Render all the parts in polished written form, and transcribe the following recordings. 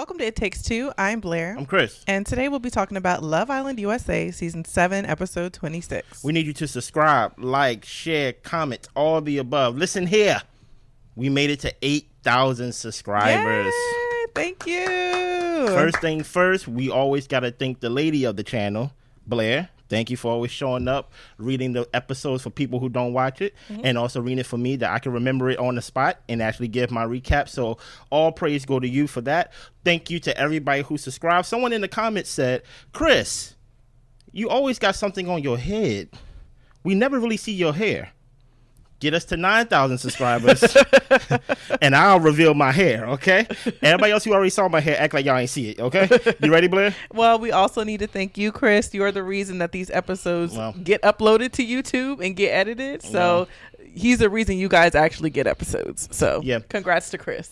Welcome to It Takes Two. I'm Blair. I'm Chris. And today we'll be talking about Love Island USA, Season 7, Episode 26. We need you to subscribe, like, share, comment, all the above. Listen here. We made it to 8,000 subscribers. Yay, thank you. First thing first, we always got to thank the lady of the channel, Blair. Thank you for always showing up, reading the episodes for people who don't watch it, and also reading it for me that I can remember it on the spot and actually give my recap. So all praise go to you for that. Thank you to everybody who subscribed. Someone in the comments said, Chris, you always got something on your head. We never really see your hair. Get us to 9,000 subscribers, and I'll reveal my hair, okay? Everybody else who already saw my hair, act like y'all ain't see it, okay? You ready, Blair? Well, we also need to thank you, Chris. You're the reason that these episodes get uploaded to YouTube and get edited. So he's the reason you guys actually get episodes. So yeah, congrats to Chris.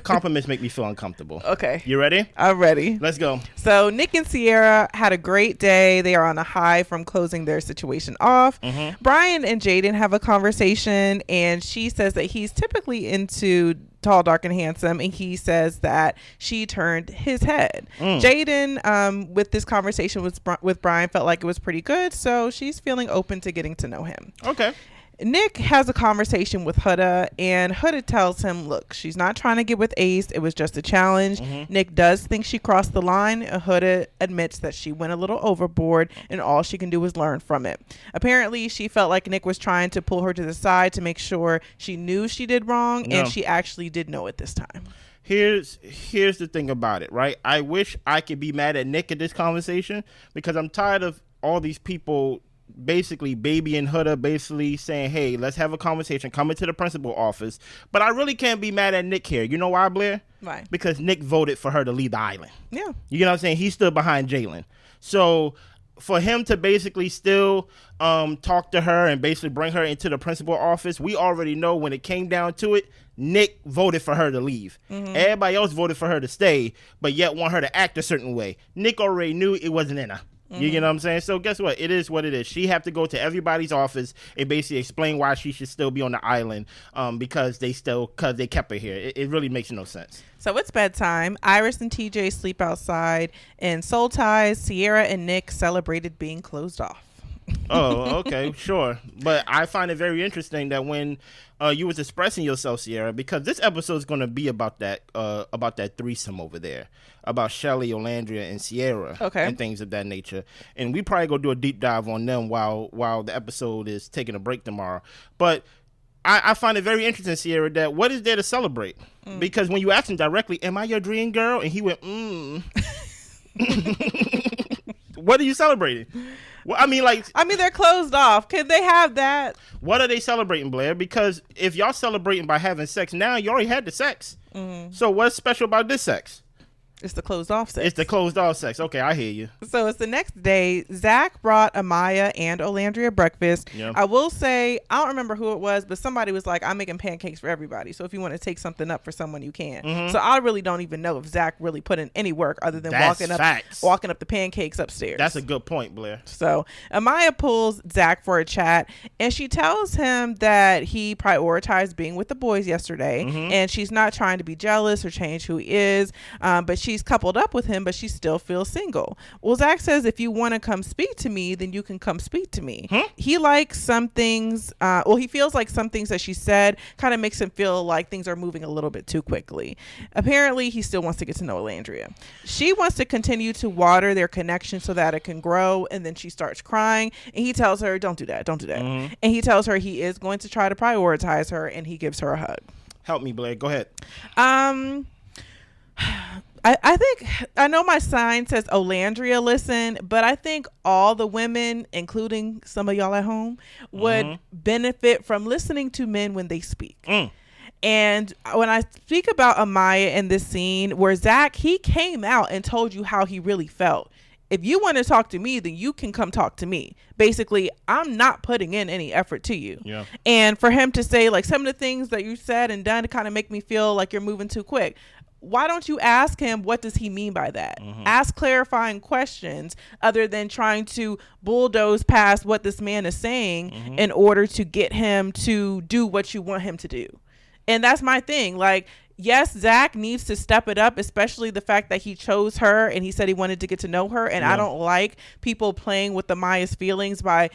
Compliments make me feel uncomfortable. Okay. You ready? I'm ready. Let's go. So Nick and Sierra had a great day. They are on a high from closing their situation off. Brian and Jaden have a conversation, and she says that he's typically into tall, dark, and handsome, and he says that she turned his head. Jaden, with this conversation with Brian, felt like it was pretty good, so she's feeling open to getting to know him. Okay. Nick has a conversation with Huda, and Huda tells him, look, she's not trying to get with Ace. It was just a challenge. Nick does think she crossed the line. Huda admits that she went a little overboard, and all she can do is learn from it. Apparently, she felt like Nick was trying to pull her to the side to make sure she knew she did wrong, and she actually did know it this time. Here's the thing about it, right? I wish I could be mad at Nick at this conversation because I'm tired of all these people basically Baby and Huda basically saying, hey, let's have a conversation, come into the principal office. But I really can't be mad at Nick here. You know why, Blair? Why? Because Nick voted for her to leave the island. Yeah. You know what I'm saying? He stood behind Jalen. So for him to basically still talk to her and basically bring her into the principal office, we already know when it came down to it, Nick voted for her to leave. Everybody else voted for her to stay, but yet want her to act a certain way. Nick already knew it wasn't in her. You know what I'm saying? So guess what? It is what it is. She have to go to everybody's office and basically explain why she should still be on the island because they kept her here. It really makes no sense. So it's bedtime. Iris and TJ sleep outside. In Soul Ties, Sierra and Nick celebrated being closed off. Oh, okay, sure. But I find it very interesting that when you was expressing yourself, Sierra, because this episode is going to be about that threesome over there, about Shelly, Alandria, and Sierra, and things of that nature. And we probably gonna do a deep dive on them while the episode is taking a break tomorrow. But I find it very interesting, Sierra, that what is there to celebrate? Because when you ask him directly, "Am I your dream girl?" and he went, what are you celebrating? Well, I mean, they're closed off. Can they have that? What are they celebrating, Blair? Because if y'all celebrating by having sex, now you already had the sex. So what's special about this sex? It's the closed off sex. It's the closed off sex. Okay, I hear you. So it's the next day. Zach brought Amaya and Alandria breakfast. Yep. I will say, I don't remember who it was, but somebody was like, I'm making pancakes for everybody. So if you want to take something up for someone, you can. So I really don't even know if Zach really put in any work other than walking up the pancakes upstairs. That's a good point, Blair. So Amaya pulls Zach for a chat, and she tells him that he prioritized being with the boys yesterday, and she's not trying to be jealous or change who he is, but she's coupled up with him, but she still feels single. Well, Zach says, if you want to come speak to me, then you can come speak to me. He likes some things, he feels like some things that she said kind of makes him feel like things are moving a little bit too quickly. Apparently, he still wants to get to know Alandria. She wants to continue to water their connection so that it can grow, and then she starts crying, and he tells her, don't do that. And he tells her he is going to try to prioritize her, and he gives her a hug. Help me, Blair. Go ahead. I think, I know my sign says Alandria listen, but I think all the women, including some of y'all at home, would benefit from listening to men when they speak. And when I speak about Amaya in this scene where Zach, he came out and told you how he really felt. If you want to talk to me, then you can come talk to me. Basically, I'm not putting in any effort to you. Yeah. And for him to say, like, some of the things that you said and done to kind of make me feel like you're moving too quick. Why don't you ask him, what does he mean by that? Ask clarifying questions other than trying to bulldoze past what this man is saying in order to get him to do what you want him to do. And that's my thing. Like, yes, Zach needs to step it up, especially the fact that he chose her and he said he wanted to get to know her. And I don't like people playing with Amaya's feelings by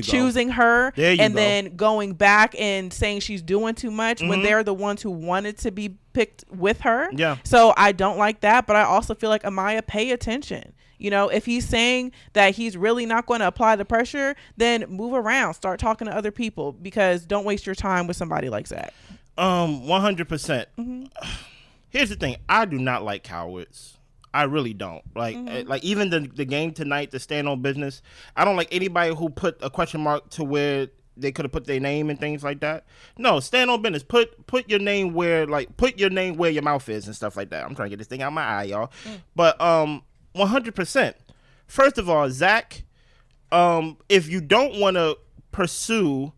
choosing her and then going back and saying she's doing too much when they're the ones who wanted to be picked with her. Yeah. So I don't like that, but I also feel like Amaya, pay attention. You know, if he's saying that he's really not going to apply the pressure, then move around, start talking to other people, because don't waste your time with somebody like Zach. 100%. Here's the thing. I do not like cowards. I really don't. Like even the game tonight, the stand on business, I don't like anybody who put a question mark to where they could have put their name and things like that. No, stand on business. Put your name where your mouth is and stuff like that. I'm trying to get this thing out my eye, y'all. But 100%. First of all, Zach, if you don't want to pursue,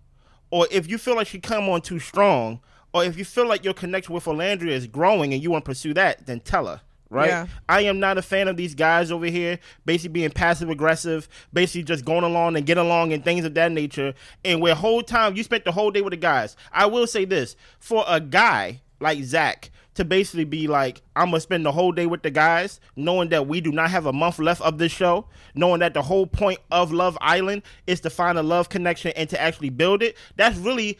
or if you feel like she come on too strong, or if you feel like your connection with Alandria is growing and you want to pursue that, then tell her. Right? Yeah. I am not a fan of these guys over here basically being passive aggressive, basically just going along and get along and things of that nature. And where whole time you spent the whole day with the guys. I will say this, for a guy like Zach to basically be like, I'm going to spend the whole day with the guys, knowing that we do not have a month left of this show, knowing that the whole point of Love Island is to find a love connection and to actually build it. That's really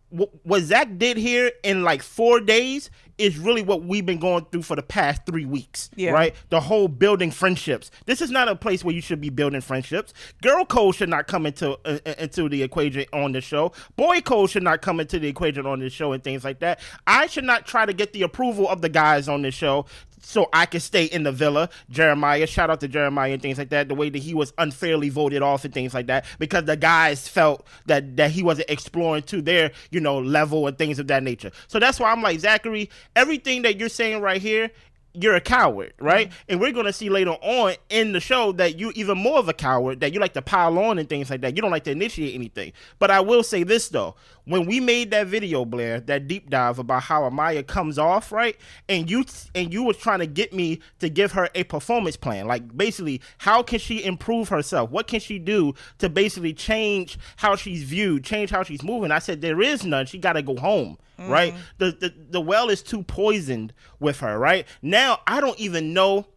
what Zach did here in like 4 days is really what we've been going through for the past 3 weeks, right? The whole building friendships. This is not a place where you should be building friendships. Girl code should not come into the equation on the show. Boy code should not come into the equation on this show and things like that. I should not try to get the approval of the guys on this show so I can stay in the villa. Jeremiah, shout out to Jeremiah and things like that, the way that he was unfairly voted off and things like that, because the guys felt that he wasn't exploring to their, level and things of that nature. So that's why I'm like, Zachary, everything that you're saying right here, you're a coward, right? And we're going to see later on in the show that you're even more of a coward, that you like to pile on and things like that. You don't like to initiate anything. But I will say this, though. When we made that video, Blair, that deep dive about how Amaya comes off, right? And you was trying to get me to give her a performance plan. Like, basically, how can she improve herself? What can she do to basically change how she's viewed, change how she's moving? I said, there is none. She got to go home. Right? The well is too poisoned with her, right? Now I don't even know,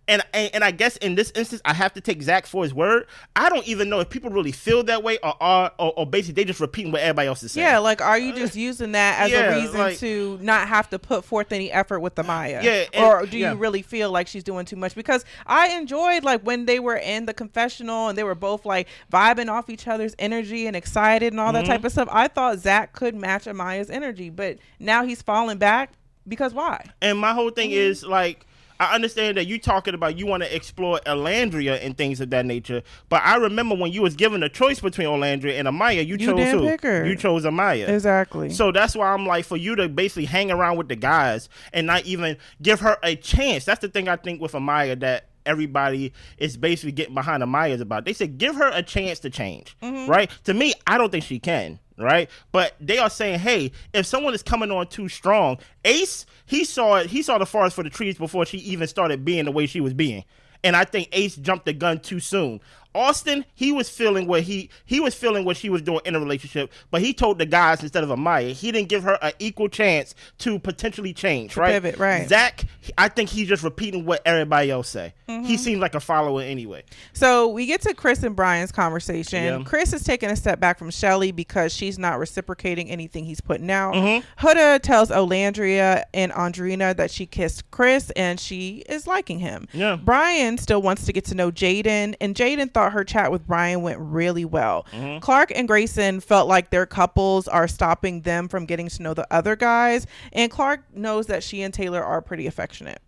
and I guess in this instance I have to take Zach for his word. I don't even know if people really feel that way or basically they just repeating what everybody else is saying. Yeah, like, are you just using that as a reason to not have to put forth any effort with the Maya? Yeah, or do you really feel like she's doing too much? Because I enjoyed like when they were in the confessional and they were both like vibing off each other's energy and excited and all that type of stuff. I thought Zach could match Amaya's energy, but now he's falling back because why? And my whole thing is like, I understand that you talking about you want to explore Alandria and things of that nature, but I remember when you was given a choice between Alandria and Amaya, you chose who? You chose Amaya. Exactly. So that's why I'm like, for you to basically hang around with the guys and not even give her a chance. That's the thing I think with Amaya that everybody is basically getting behind Amaya's about. They said give her a chance to change, right? To me, I don't think she can. Right, but they are saying, hey, if someone is coming on too strong, Ace, he saw the forest for the trees before she even started being the way she was being, and I think Ace jumped the gun too soon. Austin, he was feeling what he was feeling what she was doing in a relationship, but he told the guys instead of Amaya. He didn't give her an equal chance to potentially change, right? Pivot, right. Zach, I think he's just repeating what everybody else say. He seems like a follower anyway. So we get to Chris and Brian's conversation. Yeah. Chris is taking a step back from Shelly because she's not reciprocating anything he's putting out. Huda tells Alandria and Andrina that she kissed Chris and she is liking him. Yeah. Brian still wants to get to know Jaden, and Jaden thought her chat with Brian went really well. Clarke and Grayson felt like their couples are stopping them from getting to know the other guys, and Clarke knows that she and Taylor are pretty affectionate.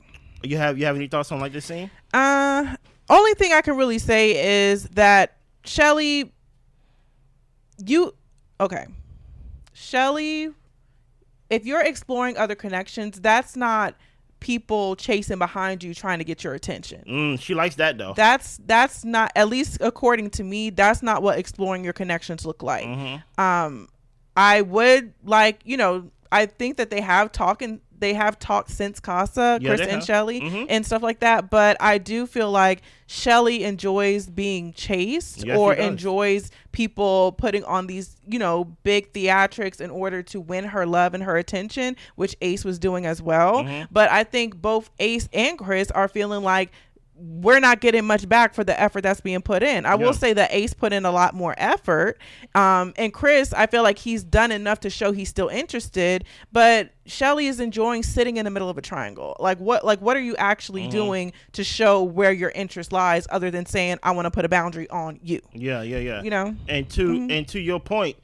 You have any thoughts on like this scene? Only thing I can really say is that Shelly, if you're exploring other connections, that's not people chasing behind you trying to get your attention. She likes that though. That's not, at least according to me, that's not what exploring your connections look like. I would like, I think that they have they have talked since Casa, Yeah, Chris they and have. Shelly, Mhm. and stuff like that. But I do feel like Shelly enjoys being chased, Yes, or she does. enjoys people putting on these, big theatrics in order to win her love and her attention, which Ace was doing as well. Mhm. But I think both Ace and Chris are feeling like we're not getting much back for the effort that's being put in. I will say that Ace put in a lot more effort. And Chris, I feel like he's done enough to show he's still interested, but Shelly is enjoying sitting in the middle of a triangle. Like what are you actually doing to show where your interest lies, other than saying, I want to put a boundary on you? Yeah. And Mm-hmm. to your point,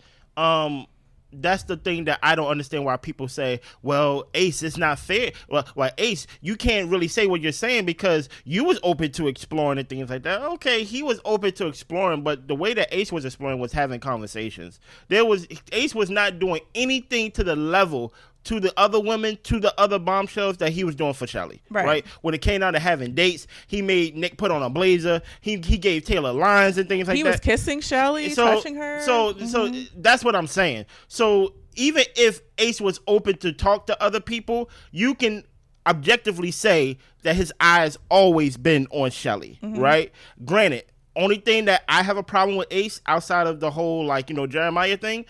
that's the thing that I don't understand, why people say, well, Ace, it's not fair. Well, Ace, you can't really say what you're saying because you was open to exploring and things like that. Okay, he was open to exploring, but the way that Ace was exploring was having conversations. Ace was not doing anything to the level, to the other women, to the other bombshells that he was doing for Shelly. Right? When it came down to having dates, he made Nick put on a blazer. He gave Taylor lines and things like that. He was kissing Shelly, touching her. So that's what I'm saying. So even if Ace was open to talk to other people, you can objectively say that his eyes always been on Shelly, right? Granted, only thing that I have a problem with Ace outside of the whole Jeremiah thing,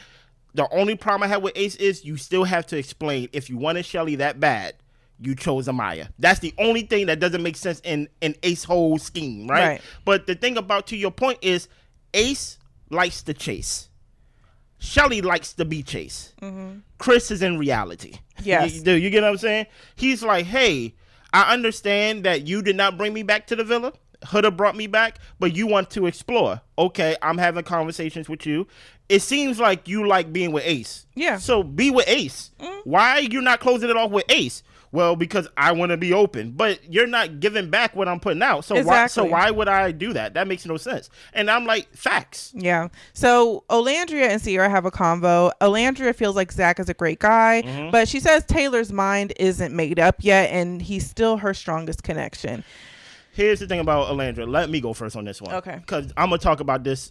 the only problem I have with Ace is you still have to explain, if you wanted Shelly that bad, you chose Amaya. That's the only thing that doesn't make sense in Ace's whole scheme, right? But the thing about, to your point, is Ace likes to chase. Shelly likes to be chased. Chris is in reality. Yes. You get what I'm saying? He's like, hey, I understand that you did not bring me back to the villa. Huda brought me back, but you want to explore. Okay, I'm having conversations with you. It seems like you like being with Ace. Yeah. So be with Ace. Why are you not closing it off with Ace? Well, because I want to be open, but you're not giving back what I'm putting out. So why would I do that? That makes no sense. And I'm like, facts. Yeah. So Alandria and Sierra have a convo. Alandria feels like Zach is a great guy, but she says Taylor's mind isn't made up yet, and he's still her strongest connection. Here's the thing about Alandria. Let me go first on this one. Okay. Because I'm going to talk about this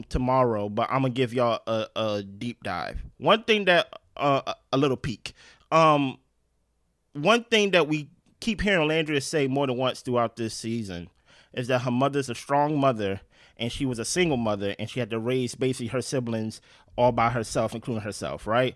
tomorrow, but I'm going to give y'all a deep dive. One thing that, a little peek. One thing that we keep hearing Alandria say more than once throughout this season is that her mother's a strong mother, and she was a single mother, and she had to raise basically her siblings all by herself, including herself, right?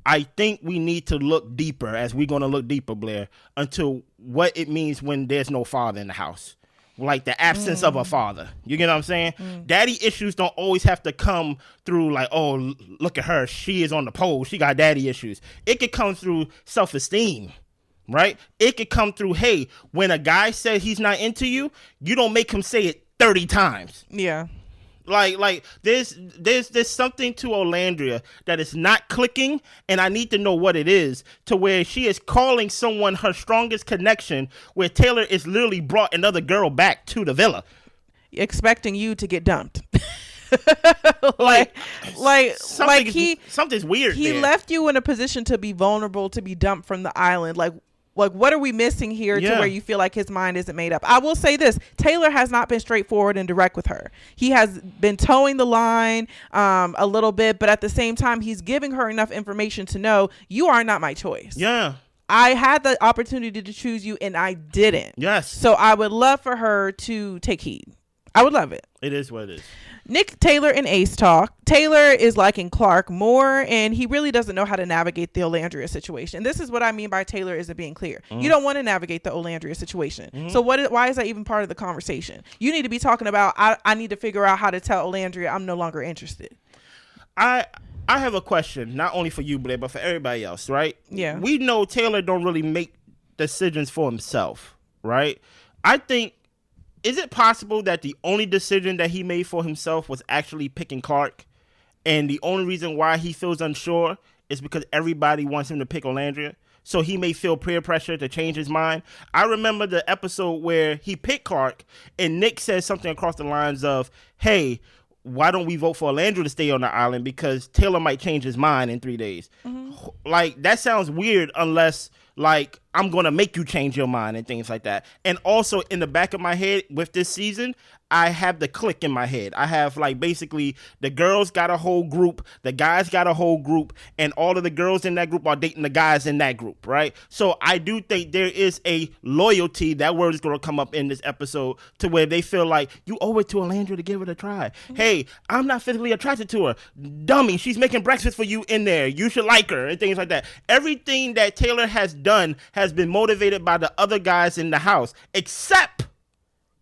I think we need to look deeper, as we're going to look deeper, Blair, into what it means when there's no father in the house. Like the absence of a father. You get what I'm saying? Daddy issues don't always have to come through like, oh, look at her. She is on the pole. She got daddy issues. It could come through self-esteem, right? It could come through, hey, when a guy says he's not into you, you don't make him say it 30 times. Yeah. Like there's something to Alandria that is not clicking, and I need to know what it is, to where she is calling someone her strongest connection, where Taylor is literally brought another girl back to the villa, expecting you to get dumped. something's weird. He there. left you in a position to be vulnerable, to be dumped from the island. Like what are we missing here to where you feel like his mind isn't made up? I will say this: Taylor has not been straightforward and direct with her. He has been towing the line a little bit, but at the same time, he's giving her enough information to know you are not my choice. Yeah. I had the opportunity to choose you, and I didn't. Yes. So I would love for her to take heed. I would love it. It is what it is. Nick, Taylor, and Ace talk. Taylor is liking Clarke more, and he really doesn't know how to navigate the Alandria situation. This is what I mean by Taylor isn't being clear. You don't want to navigate the Alandria situation. So why is that even part of the conversation? You need to be talking about, I need to figure out how to tell Alandria I'm no longer interested. I have a question, not only for you, Blair, but for everybody else, right? Yeah. We know Taylor don't really make decisions for himself, right? I think, is it possible that the only decision that he made for himself was actually picking Clarke, and the only reason why he feels unsure is because everybody wants him to pick Alandria, so he may feel peer pressure to change his mind? I remember the episode where he picked Clarke, and Nick says something across the lines of, hey, why don't we vote for Alandria to stay on the island because Taylor might change his mind in 3 days? like that sounds weird unless like I'm gonna make you change your mind and things like that. And also in the back of my head with this season, I have the clique in my head. I have like basically the girls got a whole group, the guys got a whole group, and all of the girls in that group are dating the guys in that group, right? So I do think there is a loyalty, that word is going to come up in this episode, to where they feel like you owe it to Alandria to give it a try. Hey, I'm not physically attracted to her. Dummy, she's making breakfast for you in there. You should like her and things like that. Everything that Taylor has done has been motivated by the other guys in the house, except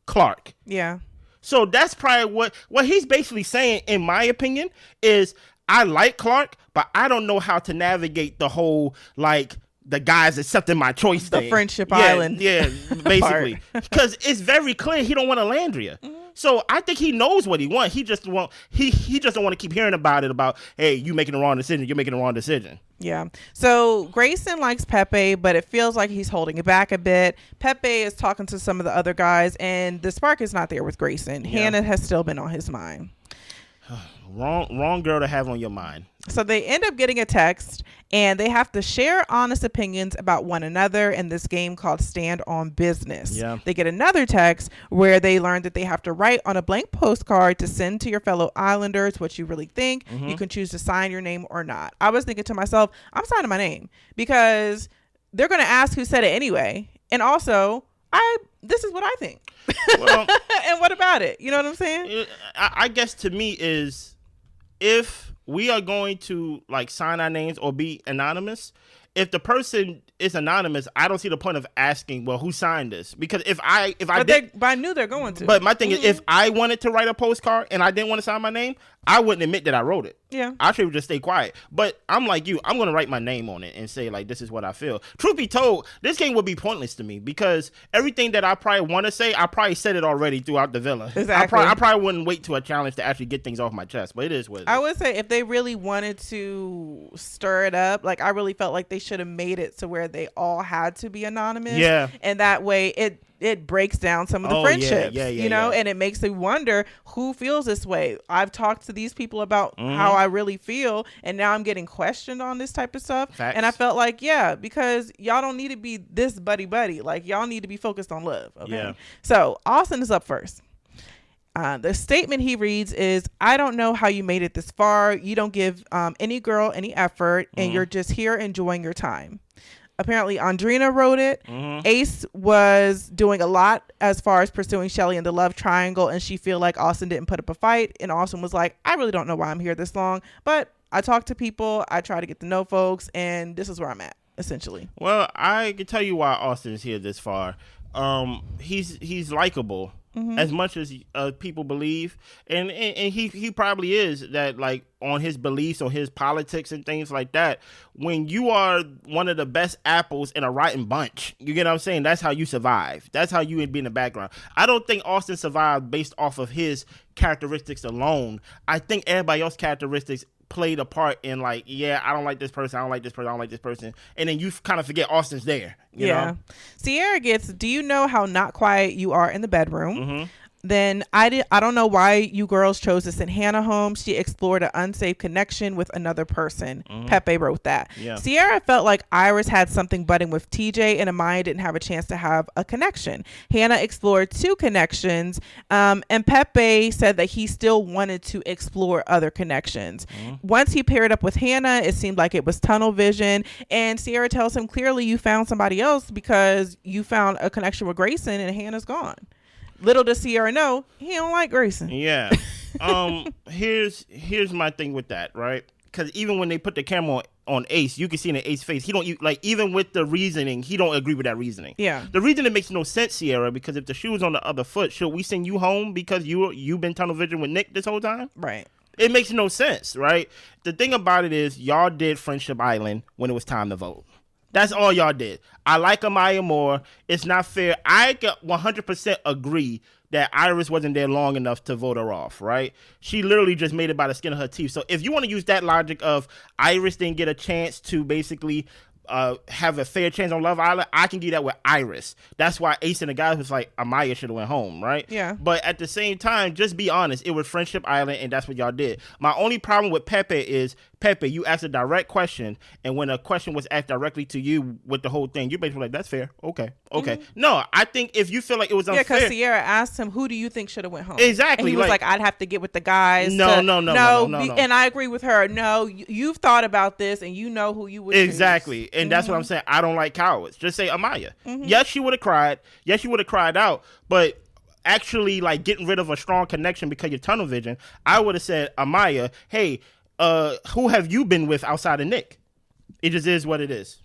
Clarke. Yeah. So that's probably what he's basically saying, in my opinion, is I like Clarke, but I don't know how to navigate the whole, like, the guys accepting my choice the thing. Friendship Island. Yeah, basically. Because it's very clear he don't want Alandria. Mm-hmm. So I think he knows what he wants. He just he just don't want to keep hearing about it, about, hey, you making the wrong decision, you're making the wrong decision. Yeah. So Grayson likes Pepe, but it feels like he's holding it back a bit. Pepe is talking to some of the other guys, and the spark is not there with Grayson. Yeah. Hannah has still been on his mind. Wrong girl to have on your mind. So they end up getting a text, and they have to share honest opinions about one another in this game called Stand on Business. Yeah. They get another text where they learn that they have to write on a blank postcard to send to your fellow islanders what you really think. Mm-hmm. You can choose to sign your name or not. I was thinking to myself, I'm signing my name, because they're going to ask who said it anyway. And also, this is what I think. Well, and what about it? You know what I'm saying? I guess to me is, if we are going to like sign our names or be anonymous, if the person is anonymous, I don't see the point of asking, well, who signed this? Because but I knew they're going to. But my thing is, if I wanted to write a postcard and I didn't want to sign my name, I wouldn't admit that I wrote it. Yeah. I should just stay quiet. But I'm like you. I'm going to write my name on it and say, like, this is what I feel. Truth be told, this game would be pointless to me, because everything that I probably want to say, I probably said it already throughout the villa. Exactly. I probably wouldn't wait to a challenge to actually get things off my chest. But it is what it is. I would say if they really wanted to stir it up, like, I really felt like they should have made it to where they all had to be anonymous. Yeah. And that way it breaks down some of the friendships, you know, and it makes you wonder who feels this way. I've talked to these people about how I really feel, and now I'm getting questioned on this type of stuff. Facts. And I felt like, because y'all don't need to be this buddy. Like, y'all need to be focused on love. Okay. Yeah. So Austin is up first. The statement he reads is, I don't know how you made it this far. You don't give any girl any effort, and you're just here enjoying your time. Apparently, Andrina wrote it. Mm-hmm. Ace was doing a lot as far as pursuing Shelly in the love triangle, and she feel like Austin didn't put up a fight. And Austin was like, I really don't know why I'm here this long, but I talk to people, I try to get to know folks, and this is where I'm at, essentially. Well, I can tell you why Austin's here this far. He's likable. Mm-hmm. As much as people believe, and he probably is, that like on his beliefs, on his politics and things like that. When you are one of the best apples in a rotten bunch, you get what I'm saying? That's how you survive. That's how you would be in the background. I don't think Austin survived based off of his characteristics alone. I think everybody else's characteristics played a part in, like, I don't like this person, I don't like this person, I don't like this person, and then you kind of forget Austin's there. You know? Sierra gets, do you know how not quiet you are in the bedroom? Mm-hmm. Then I don't know why you girls chose to send Hannah home. She explored an unsafe connection with another person. Mm-hmm. Pepe wrote that. Yeah. Sierra felt like Iris had something budding with TJ, and Amaya didn't have a chance to have a connection. Hannah explored 2 connections, and Pepe said that he still wanted to explore other connections. Mm-hmm. Once he paired up with Hannah, it seemed like it was tunnel vision, and Sierra tells him, clearly you found somebody else because you found a connection with Grayson and Hannah's gone. Little does Sierra know, he don't like Grayson. Yeah. Here's my thing with that, right? Because even when they put the camera on Ace, you can see in the Ace face, he don't, like, even with the reasoning, he don't agree with that reasoning. Yeah. The reasoning makes no sense, Sierra, because if the shoe was on the other foot, should we send you home because you've been tunnel vision with Nick this whole time? Right. It makes no sense, right? The thing about it is, y'all did Friendship Island when it was time to vote. That's all y'all did. I like Amaya more. It's not fair. I can 100% agree that Iris wasn't there long enough to vote her off, right? She literally just made it by the skin of her teeth. So if you want to use that logic of Iris didn't get a chance to basically have a fair chance on Love Island, I can do that with Iris. That's why Ace and the guys was like, Amaya should have went home, right? Yeah. But at the same time, just be honest. It was Friendship Island, and that's what y'all did. My only problem with Pepe is Pepe, you asked a direct question, and when a question was asked directly to you with the whole thing, you're basically like, that's fair. Okay. No, I think if you feel like it was unfair. Yeah, because Sierra asked him, who do you think should have went home? Exactly. And he was like, I'd have to get with the guys. No. And I agree with her. No, you've thought about this, and you know who you would Exactly. choose. And that's what I'm saying. I don't like cowards. Just say Amaya. Mm-hmm. Yes, she would have cried. Yes, she would have cried out. But actually, like, getting rid of a strong connection because you're tunnel vision, I would have said, Amaya, hey, who have you been with outside of Nick? It just is what it is.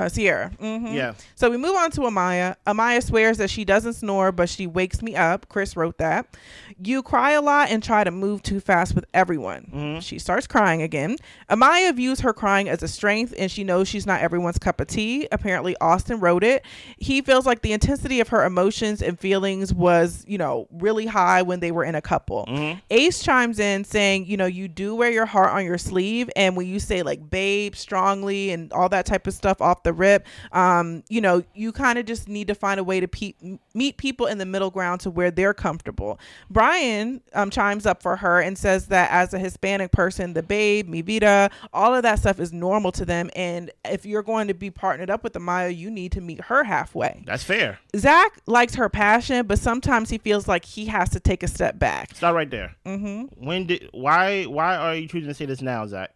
Sierra. Mm-hmm. Yeah. So we move on to Amaya. Amaya swears that she doesn't snore, but she wakes me up. Chris wrote that. You cry a lot and try to move too fast with everyone. Mm-hmm. She starts crying again. Amaya views her crying as a strength, and she knows she's not everyone's cup of tea. Apparently, Austin wrote it. He feels like the intensity of her emotions and feelings was, really high when they were in a couple. Mm-hmm. Ace chimes in saying, you do wear your heart on your sleeve, and when you say like babe strongly and all that type of stuff off the rip, you kind of just need to find a way to meet people in the middle ground to where they're comfortable. Brian chimes up for her and says that as a Hispanic person, the babe, mi vida, all of that stuff is normal to them, and if you're going to be partnered up with Amaya, you need to meet her halfway. That's fair. Zach likes her passion, but sometimes he feels like he has to take a step back. Stop right there. Mm-hmm. Why are you choosing to say this now, Zach?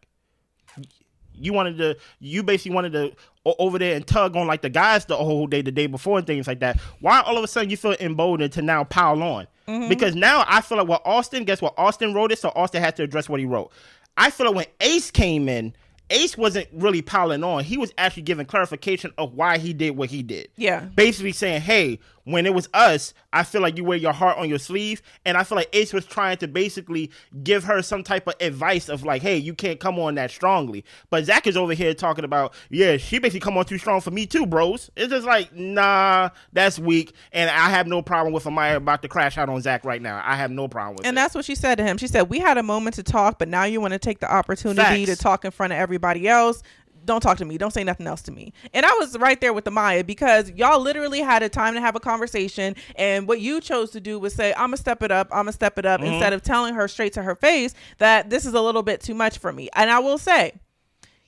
You basically wanted to over there and tug on like the guys the whole day, the day before and things like that. Why all of a sudden you feel emboldened to now pile on? Mm-hmm. Because now I feel like Austin wrote it, so Austin had to address what he wrote. I feel like when Ace came in, Ace wasn't really piling on. He was actually giving clarification of why he did what he did. Yeah. Basically saying, hey, when it was us, I feel like you wear your heart on your sleeve. And I feel like Ace was trying to basically give her some type of advice of like, hey, you can't come on that strongly. But Zach is over here talking about, yeah, she basically come on too strong for me too, bros. It's just like, nah, that's weak. And I have no problem with Amaya about to crash out on Zach right now. I have no problem with it. And that's what she said to him. She said, we had a moment to talk, but now you want to take the opportunity to talk in front of everybody else. Don't talk to me. Don't say nothing else to me. And I was right there with Amaya because y'all literally had a time to have a conversation. And what you chose to do was say, I'm going to step it up. Mm-hmm. Instead of telling her straight to her face that this is a little bit too much for me. And I will say,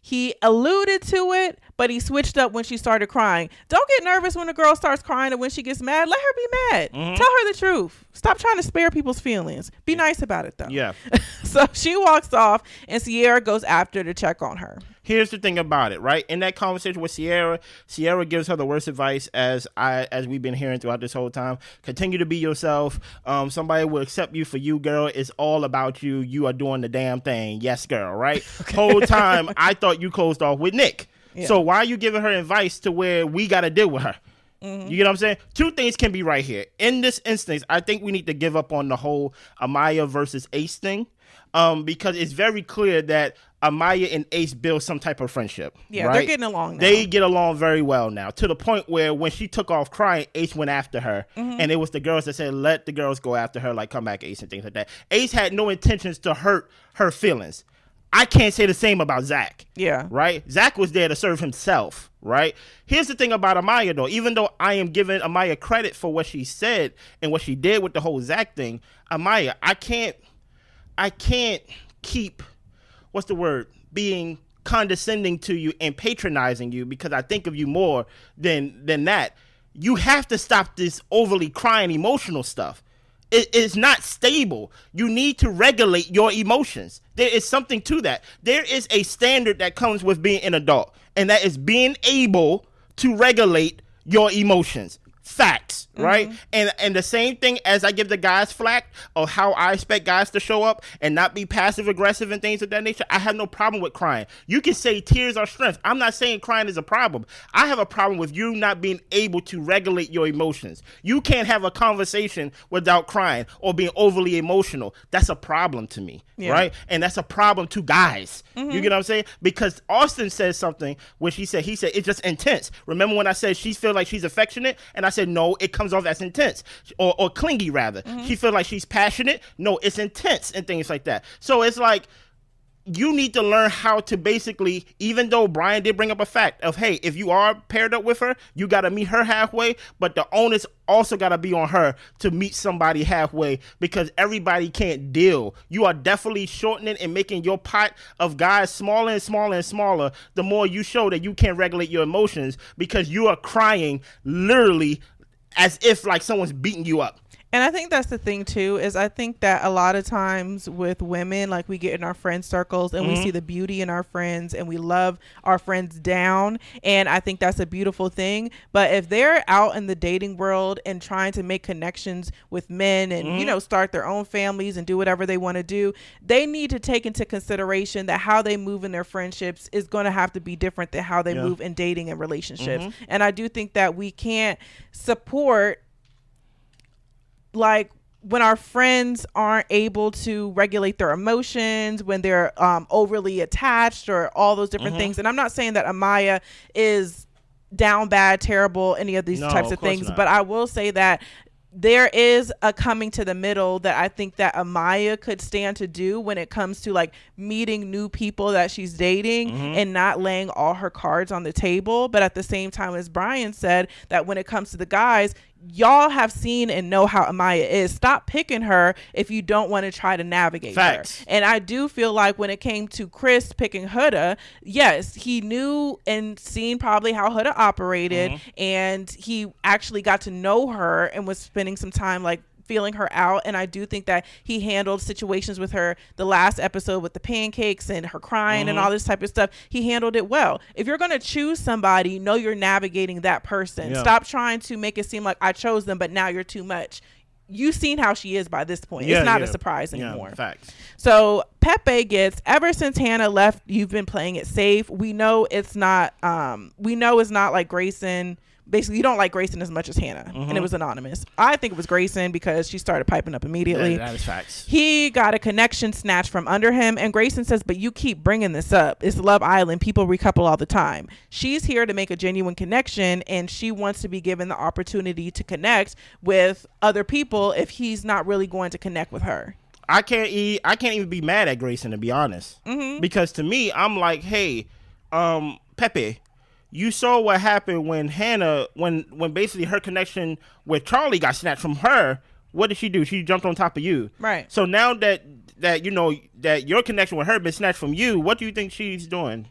he alluded to it, but he switched up when she started crying. Don't get nervous when a girl starts crying and when she gets mad. Let her be mad. Mm-hmm. Tell her the truth. Stop trying to spare people's feelings. Be nice about it, though. Yeah. So she walks off, and Sierra goes after to check on her. Here's the thing about it, right? In that conversation with Sierra gives her the worst advice as we've been hearing throughout this whole time. Continue to be yourself. Somebody will accept you for you, girl. It's all about you. You are doing the damn thing. Yes, girl, right? Okay. Whole time, I thought you closed off with Nick. Yeah. So why are you giving her advice to where we got to deal with her? Mm-hmm. You get what I'm saying? Two things can be right here. In this instance, I think we need to give up on the whole Amaya versus Ace thing. Because it's very clear that Amaya and Ace build some type of friendship. Yeah, right? They're getting along now. They get along very well now, to the point where when she took off crying, Ace went after her. Mm-hmm. And it was the girls that said, let the girls go after her, like, come back, Ace, and things like that. Ace had no intentions to hurt her feelings. I can't say the same about Zach. Yeah. Right? Zach was there to serve himself, right? Here's the thing about Amaya, though. Even though I am giving Amaya credit for what she said and what she did with the whole Zach thing, Amaya, I can't keep, being condescending to you and patronizing you because I think of you more than that. You have to stop this overly crying emotional stuff. It is not stable. You need to regulate your emotions. There is something to that. There is a standard that comes with being an adult, and that is being able to regulate your emotions. Facts, right? Mm-hmm. And the same thing as I give the guys flack of how I expect guys to show up and not be passive aggressive and things of that nature. I have no problem with crying. You can say tears are strength. I'm not saying crying is a problem. I have a problem with you not being able to regulate your emotions. You can't have a conversation without crying or being overly emotional. That's a problem to me, right? And that's a problem to guys. Mm-hmm. You get what I'm saying? Because Austin says something where he said it's just intense. Remember when I said she feels like she's affectionate? And I said, no, it comes off as intense or clingy rather. Mm-hmm. She feels like she's passionate. No, it's intense and things like that. So it's like, you need to learn how to basically, even though Brian did bring up a fact of, hey, if you are paired up with her, you got to meet her halfway, but the onus also got to be on her to meet somebody halfway, because everybody can't deal. You are definitely shortening and making your pot of guys smaller and smaller and smaller the more you show that you can't regulate your emotions, because you are crying literally as if like someone's beating you up. And I think that's the thing too, is I think that a lot of times with women, like we get in our friend circles and we see the beauty in our friends and we love our friends down. And I think that's a beautiful thing. But if they're out in the dating world and trying to make connections with men and, you know, start their own families and do whatever they want to do, they need to take into consideration that how they move in their friendships is going to have to be different than how they move in dating and relationships. And I do think that we can't support, like, when our friends aren't able to regulate their emotions, when they're overly attached or all those different things. And I'm not saying that Amaya is down bad, terrible, any of these types of things, but I will say that there is a coming to the middle that I think that Amaya could stand to do when it comes to like meeting new people that she's dating and not laying all her cards on the table. But at the same time, as Brian said, that when it comes to the guys, y'all have seen and know how Amaya is. Stop picking her if you don't want to try to navigate her. And I do feel like when it came to Chris picking Huda, yes, he knew and seen probably how Huda operated, and he actually got to know her and was spending some time like feeling her out. And I do think that he handled situations with her, the last episode with the pancakes and her crying and all this type of stuff, he handled it well. If you're going to choose somebody, know you're navigating that person. Stop trying to make it seem like I chose them, but now you're too much. You've seen how she is by this point. It's not a surprise anymore. Facts. So Pepe gets, ever since Hannah left, you've been playing it safe. We know it's not like Grayson. Basically, you don't like Grayson as much as Hannah, and it was anonymous. I think it was Grayson because she started piping up immediately. Yeah, that is facts. He got a connection snatched from under him, and Grayson says, but you keep bringing this up. It's Love Island. People recouple all the time. She's here to make a genuine connection, and she wants to be given the opportunity to connect with other people if he's not really going to connect with her. I can't even be mad at Grayson, to be honest, because to me, I'm like, hey, Pepe, you saw what happened when Hannah, when basically her connection with Charlie got snatched from her. What did she do? She jumped on top of you. Right. So now that you know that your connection with her been snatched from you, what do you think she's doing?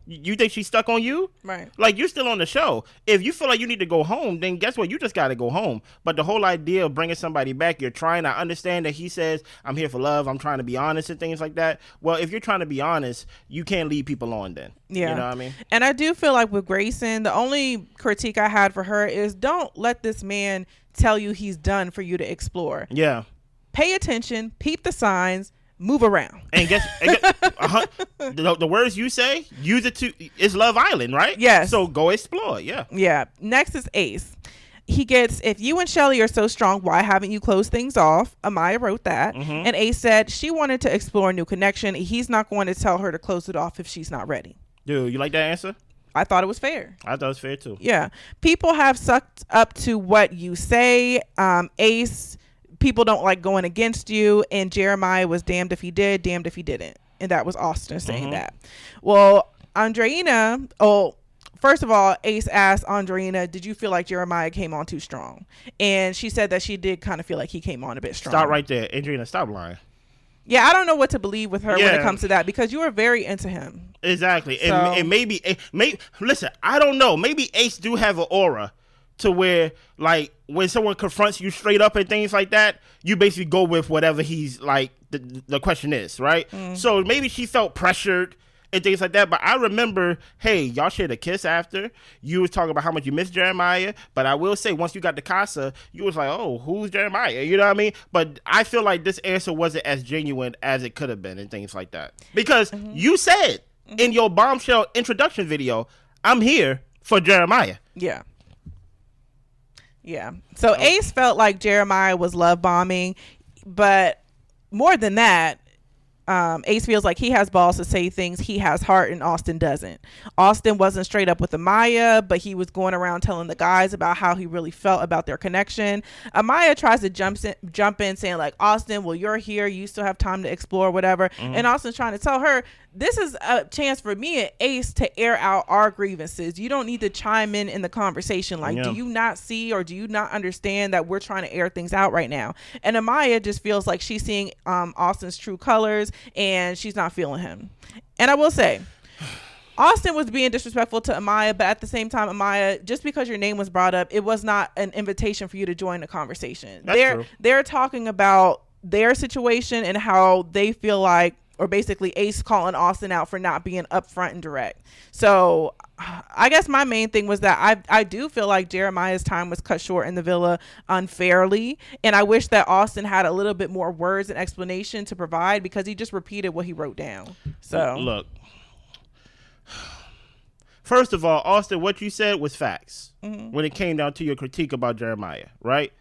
You think she's stuck on you? Right. Like, you're still on the show. If you feel like you need to go home, then guess what? You just got to go home. But the whole idea of bringing somebody back, you're trying to understand that he says, I'm here for love, I'm trying to be honest and things like that. Well, if you're trying to be honest, you can't lead people on then. Yeah. You know what I mean? And I do feel like with Grayson, the only critique I had for her is don't let this man tell you he's done for you to explore. Yeah. Pay attention, peep the signs, move around. And guess the words you say, use it to, it's Love Island, right? Yes. So go explore. Yeah. Yeah. Next is Ace. He gets, if you and Shelly are so strong, why haven't you closed things off? Amaya wrote that. And Ace said she wanted to explore a new connection. He's not going to tell her to close it off if she's not ready. Dude, you like that answer? I thought it was fair. I thought it was fair too. Yeah. People have sucked up to what you say. Ace, people don't like going against you. And Jeremiah was damned if he did, damned if he didn't. And that was Austin saying that. Well, Andreina, first of all, Ace asked Andreina, did you feel like Jeremiah came on too strong? And she said that she did kind of feel like he came on a bit strong. Stop right there. Andreina, stop lying. Yeah, I don't know what to believe with her when it comes to that, because you were very into him. Exactly. So, and maybe, listen, I don't know. Maybe Ace do have an aura to where, like, when someone confronts you straight up and things like that, you basically go with whatever he's, like, the question is, right? So maybe she felt pressured and things like that. But I remember, hey, y'all shared a kiss after. You was talking about how much you miss Jeremiah. But I will say, once you got to Casa, you was like, oh, who's Jeremiah? You know what I mean? But I feel like this answer wasn't as genuine as it could have been and things like that. Because you said in your bombshell introduction video, I'm here for Jeremiah. Yeah. Yeah. So Ace felt like Jeremiah was love bombing. But more than that, Ace feels like he has balls to say things, he has heart, and Austin doesn't. Austin wasn't straight up with Amaya, but he was going around telling the guys about how he really felt about their connection. Amaya tries to jump in saying like, Austin, well, you're here, you still have time to explore, whatever. And Austin's trying to tell her, this is a chance for me and Ace to air out our grievances. You don't need to chime in the conversation. Like, do you not see or do you not understand that we're trying to air things out right now? And Amaya just feels like she's seeing Austin's true colors and she's not feeling him. And I will say, Austin was being disrespectful to Amaya, but at the same time, Amaya, just because your name was brought up, it was not an invitation for you to join the conversation. They're talking about their situation and how they feel like, or basically Ace calling Austin out for not being upfront and direct. So I guess my main thing was that I do feel like Jeremiah's time was cut short in the villa unfairly. And I wish that Austin had a little bit more words and explanation to provide, because he just repeated what he wrote down. So look, first of all, Austin, what you said was facts when it came down to your critique about Jeremiah, right?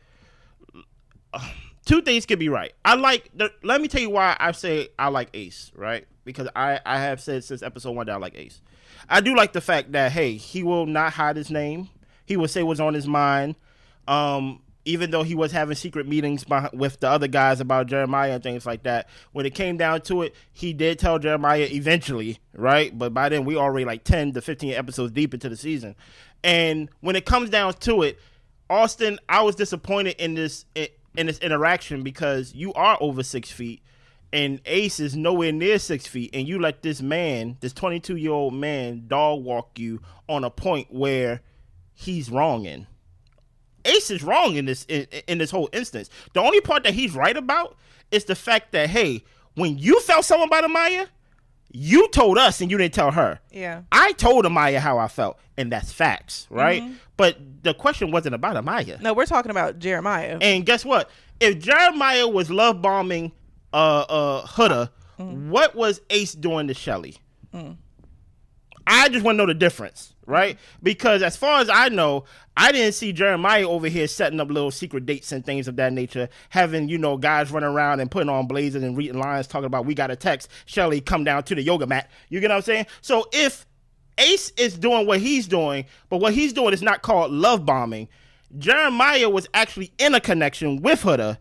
Two things could be right. Let me tell you why I say I like Ace, right? Because I have said since episode 1 that I like Ace. I do like the fact that, hey, he will not hide his name. He will say what's on his mind. Even though he was having secret meetings with the other guys about Jeremiah and things like that. When it came down to it, he did tell Jeremiah eventually, right? But by then, we already like 10 to 15 episodes deep into the season. And when it comes down to it, Austin, I was disappointed in this interaction, because you are over 6 feet and Ace is nowhere near 6 feet, and you let this 22-year-old man dog walk you on a point where he's wrong in. Ace is wrong in this whole instance. The only part that he's right about is the fact that, hey, when you felt something about Amaya, you told us and you didn't tell her. Yeah. I told Amaya how I felt, and that's facts, right? But the question wasn't about Amaya. No, we're talking about Jeremiah. And guess what? If Jeremiah was love bombing Huda, what was Ace doing to Shelly? I just want to know the difference, right? Because as far as I know, I didn't see Jeremiah over here setting up little secret dates and things of that nature, having, guys running around and putting on blazers and reading lines talking about, we got a text, Shelly, come down to the yoga mat. You get what I'm saying? So if Ace is doing what he's doing, but what he's doing is not called love bombing, Jeremiah was actually in a connection with Huda.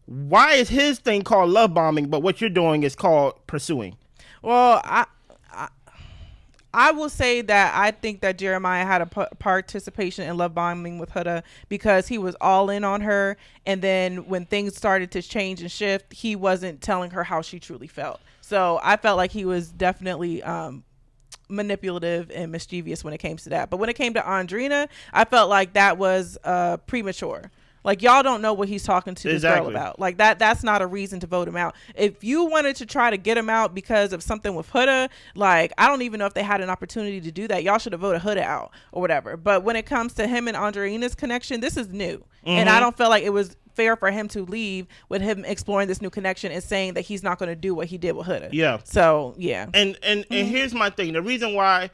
Why is his thing called love bombing, but what you're doing is called pursuing? Well, I will say that I think that Jeremiah had a participation in love bombing with Huda, because he was all in on her, and then when things started to change and shift, he wasn't telling her how she truly felt. So I felt like he was definitely manipulative and mischievous when it came to that. But when it came to Andrina, I felt like that was premature. Like, y'all don't know what he's talking to this girl about. Like, that's not a reason to vote him out. If you wanted to try to get him out because of something with Huda, like, I don't even know if they had an opportunity to do that. Y'all should have voted Huda out or whatever. But when it comes to him and Andrina's connection, this is new. And I don't feel like it was fair for him to leave with him exploring this new connection and saying that he's not going to do what he did with Huda. Yeah. So, yeah. And here's my thing. The reason why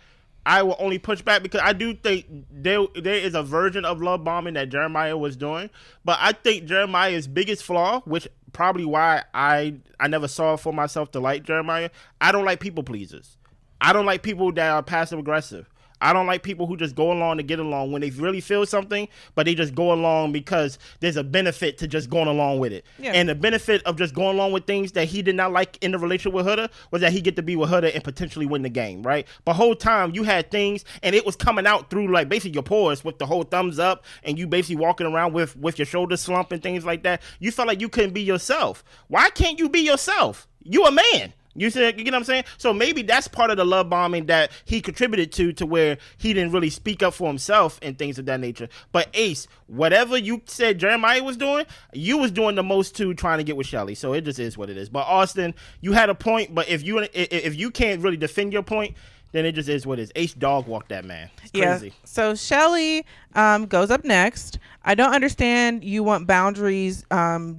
I will only push back, because I do think there is a version of love bombing that Jeremiah was doing, but I think Jeremiah's biggest flaw, which probably why I never saw for myself to like Jeremiah, I don't like people pleasers. I don't like people that are passive aggressive. I don't like people who just go along to get along when they really feel something, but they just go along because there's a benefit to just going along with it. Yeah. And the benefit of just going along with things that he did not like in the relationship with Huda was that he get to be with Huda and potentially win the game, right? But whole time you had things and it was coming out through like basically your pores with the whole thumbs up and you basically walking around with your shoulders slump and things like that. You felt like you couldn't be yourself. Why can't you be yourself? You a man. You get what I'm saying? So maybe that's part of the love bombing that he contributed to where he didn't really speak up for himself and things of that nature. But Ace, whatever you said Jeremiah was doing, you was doing the most too, trying to get with Shelly. So it just is what it is. But Austin, you had a point, but if you can't really defend your point, then it just is what it is. Ace dog walked that man. It's crazy. Yeah. So Shelly goes up next. I don't understand you want boundaries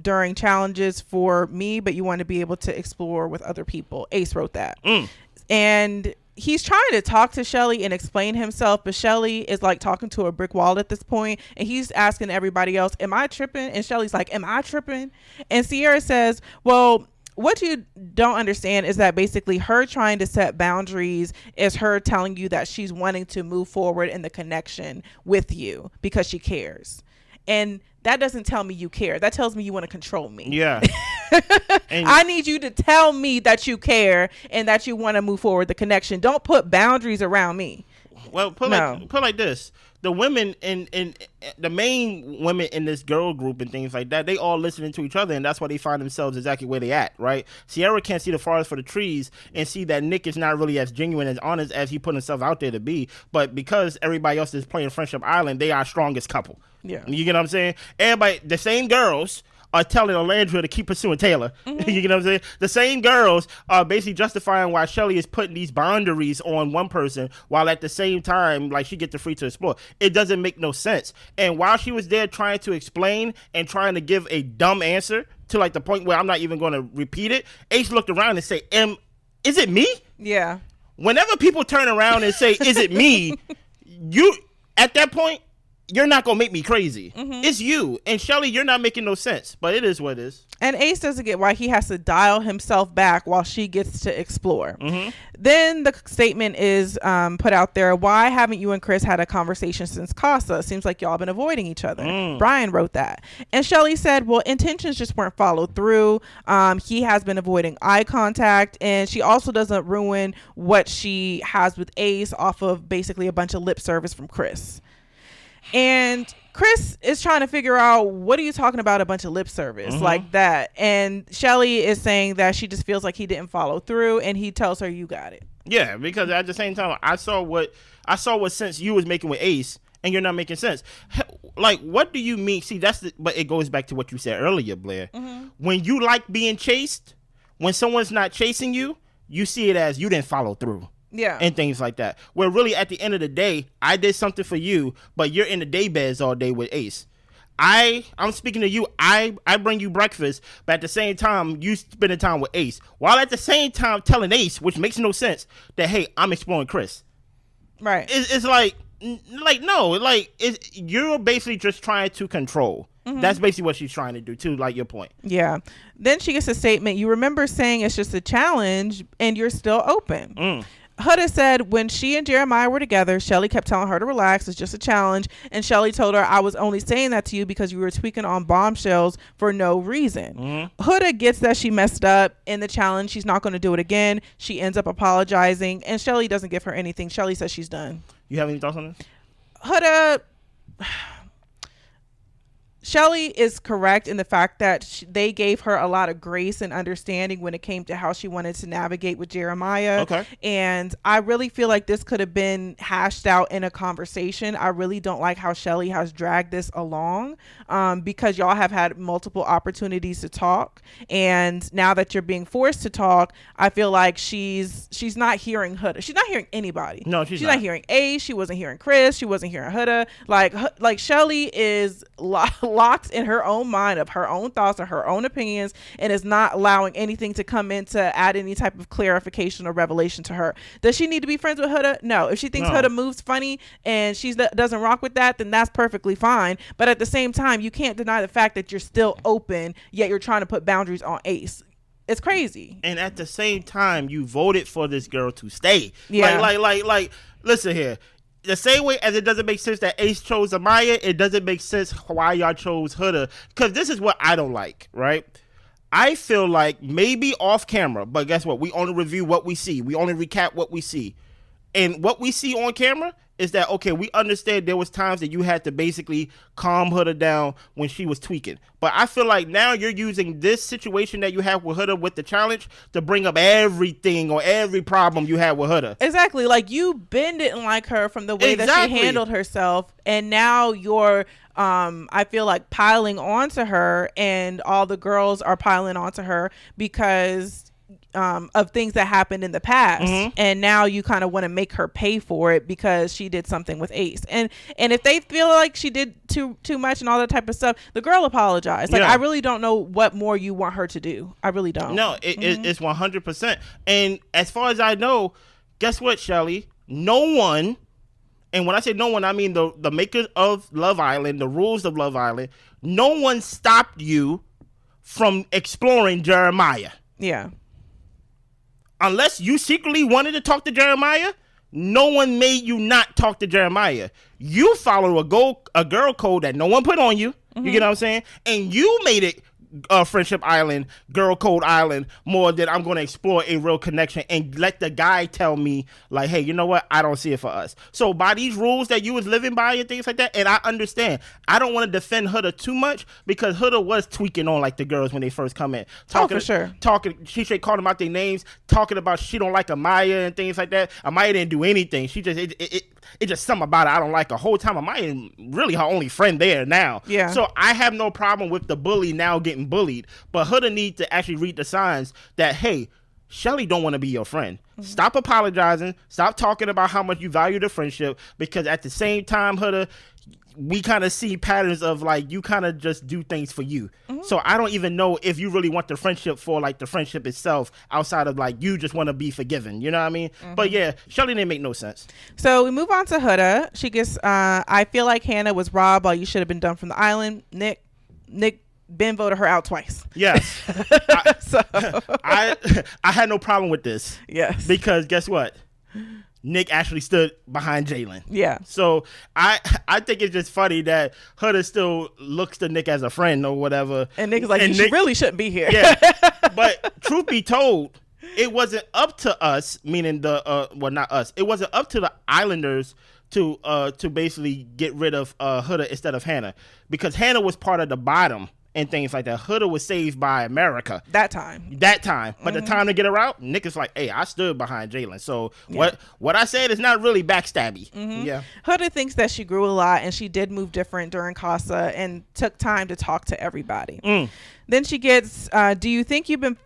during challenges for me, but you want to be able to explore with other people. Ace wrote that. And he's trying to talk to Shelly and explain himself, but Shelly is like talking to a brick wall at this point, and he's asking everybody else, am I tripping? And Shelly's like, am I tripping? And Sierra says, well, what you don't understand is that basically her trying to set boundaries is her telling you that she's wanting to move forward in the connection with you because she cares. And that doesn't tell me you care. That tells me you want to control me. Yeah. I need you to tell me that you care and that you want to move forward the connection. Don't put boundaries around me. Well, put like this. The women in the main women in this girl group and things like that, they all listening to each other, and that's why they find themselves exactly where they at, right? Sierra can't see the forest for the trees and see that Nick is not really as genuine as honest as he put himself out there to be. But because everybody else is playing Friendship Island, they are strongest couple. Yeah, you get what I'm saying? Everybody, the same girls are telling Alandria to keep pursuing Taylor. Mm-hmm. You know what I'm saying? The same girls are basically justifying why Shelly is putting these boundaries on one person while at the same time, like, she gets the free to explore. It doesn't make no sense. And while she was there trying to explain and trying to give a dumb answer to, like, the point where I'm not even going to repeat it, Ace looked around and say, is it me? Yeah. Whenever people turn around and say, is it me? You, at that point, you're not going to make me crazy. Mm-hmm. It's you. And Shelly, you're not making no sense. But it is what it is. And Ace doesn't get why he has to dial himself back while she gets to explore. Mm-hmm. Then the statement is put out there, why haven't you and Chris had a conversation since Casa? Seems like y'all been avoiding each other. Brian wrote that. And Shelly said, well, intentions just weren't followed through. He has been avoiding eye contact. And she also doesn't ruin what she has with Ace off of basically a bunch of lip service from Chris. And Chris is trying to figure out, what are you talking about, a bunch of lip service like that? And Shelly is saying that she just feels like he didn't follow through, and he tells her, you got it. Yeah, because at the same time, I saw what sense you was making with Ace, and you're not making sense. Like, what do you mean? See, but it goes back to what you said earlier, Blair. Mm-hmm. When you like being chased, when someone's not chasing you, you see it as you didn't follow through. Yeah. And things like that. Where really at the end of the day, I did something for you, but you're in the day beds all day with Ace. I'm speaking to you. I bring you breakfast, but at the same time, you spending time with Ace. While at the same time telling Ace, which makes no sense, that, hey, I'm exploring Chris. Right. It's like no, like, you're basically just trying to control. Mm-hmm. That's basically what she's trying to do too, like your point. Yeah. Then she gets a statement, you remember saying it's just a challenge and you're still open. Huda said when she and Jeremiah were together, Shelly kept telling her to relax. It's just a challenge. And Shelly told her, I was only saying that to you because you were tweaking on bombshells for no reason. Huda gets that she messed up in the challenge. She's not going to do it again. She ends up apologizing. And Shelly doesn't give her anything. Shelly says she's done. You have any thoughts on this? Huda... Shelly is correct in the fact that they gave her a lot of grace and understanding when it came to how she wanted to navigate with Jeremiah. Okay. And I really feel like this could have been hashed out in a conversation. I really don't like how Shelly has dragged this along because y'all have had multiple opportunities to talk. And now that you're being forced to talk, I feel like she's not hearing Huda. She's not hearing anybody. No, she's not hearing Ace. She wasn't hearing Chris. She wasn't hearing Huda. Like Shelly is locked in her own mind of her own thoughts or her own opinions and is not allowing anything to come in to add any type of clarification or revelation to her. Does she need to be friends with Huda? No. If she thinks Huda moves funny and she doesn't rock with that, then that's perfectly fine. But at the same time, you can't deny the fact that you're still open, yet you're trying to put boundaries on Ace. It's crazy. And at the same time, you voted for this girl to stay. Yeah. Like, listen here. The same way as it doesn't make sense that Ace chose Amaya, it doesn't make sense why y'all chose Huda. Because this is what I don't like, right? I feel like maybe off camera, but guess what? We only review what we see. We only recap what we see. And what we see on camera is that, okay, we understand there was times that you had to basically calm Huda down when she was tweaking. But I feel like now you're using this situation that you have with Huda with the challenge to bring up everything or every problem you had with Huda. Exactly. Like, you didn't like her from the way that she handled herself. And now you're, I feel like, piling onto her, and all the girls are piling onto her because of things that happened in the past, and now you kind of want to make her pay for it because she did something with Ace. And if they feel like she did too much and all that type of stuff, the girl apologized. Like, I really don't know what more you want her to do. I really don't. No, it's 100%. And as far as I know, guess what, Shelly? No one, and when I say no one, I mean the makers of Love Island, the rules of Love Island, no one stopped you from exploring Jeremiah. Yeah. Unless you secretly wanted to talk to Jeremiah, no one made you not talk to Jeremiah. You follow a girl code that no one put on you. You get what I'm saying? And you made it Friendship Island, Girl Code Island, more than I'm going to explore a real connection and let the guy tell me, like, hey, you know what? I don't see it for us. So by these rules that you was living by and things like that, and I understand, I don't want to defend Huda too much because Huda was tweaking on like the girls when they first come in. For sure. She straight called them out their names, talking about she don't like Amaya and things like that. Amaya didn't do anything. She just, it just something about it I don't like her whole time. Amaya is really her only friend there now. Yeah. So I have no problem with the bully now getting bullied, but Huda needs to actually read the signs that, hey, Shelly don't want to be your friend. Stop apologizing. Stop talking about how much you value the friendship, because at the same time, Huda, we kind of see patterns of like you kind of just do things for you. So I don't even know if you really want the friendship for like the friendship itself outside of like you just want to be forgiven. You know what I mean? But yeah, Shelly didn't make no sense. So we move on to Huda. She gets, I feel like Hannah was robbed while you should have been done from the island. Nick Ben voted her out twice. Yes. I had no problem with this. Yes. Because guess what? Nick actually stood behind Jalen. Yeah. So I think it's just funny that Huda still looks to Nick as a friend or whatever. And Nick's like, Nick really shouldn't be here. Yeah. But truth be told, it wasn't up to us, meaning not us. It wasn't up to the Islanders to basically get rid of Huda instead of Hannah, because Hannah was part of the bottom and things like that. Huda was saved by America. That time. But the time to get her out, Nick is like, hey, I stood behind Jalen. So what I said is not really backstabby. Yeah. Huda thinks that she grew a lot and she did move different during Casa and took time to talk to everybody. Then she gets, do you think you've been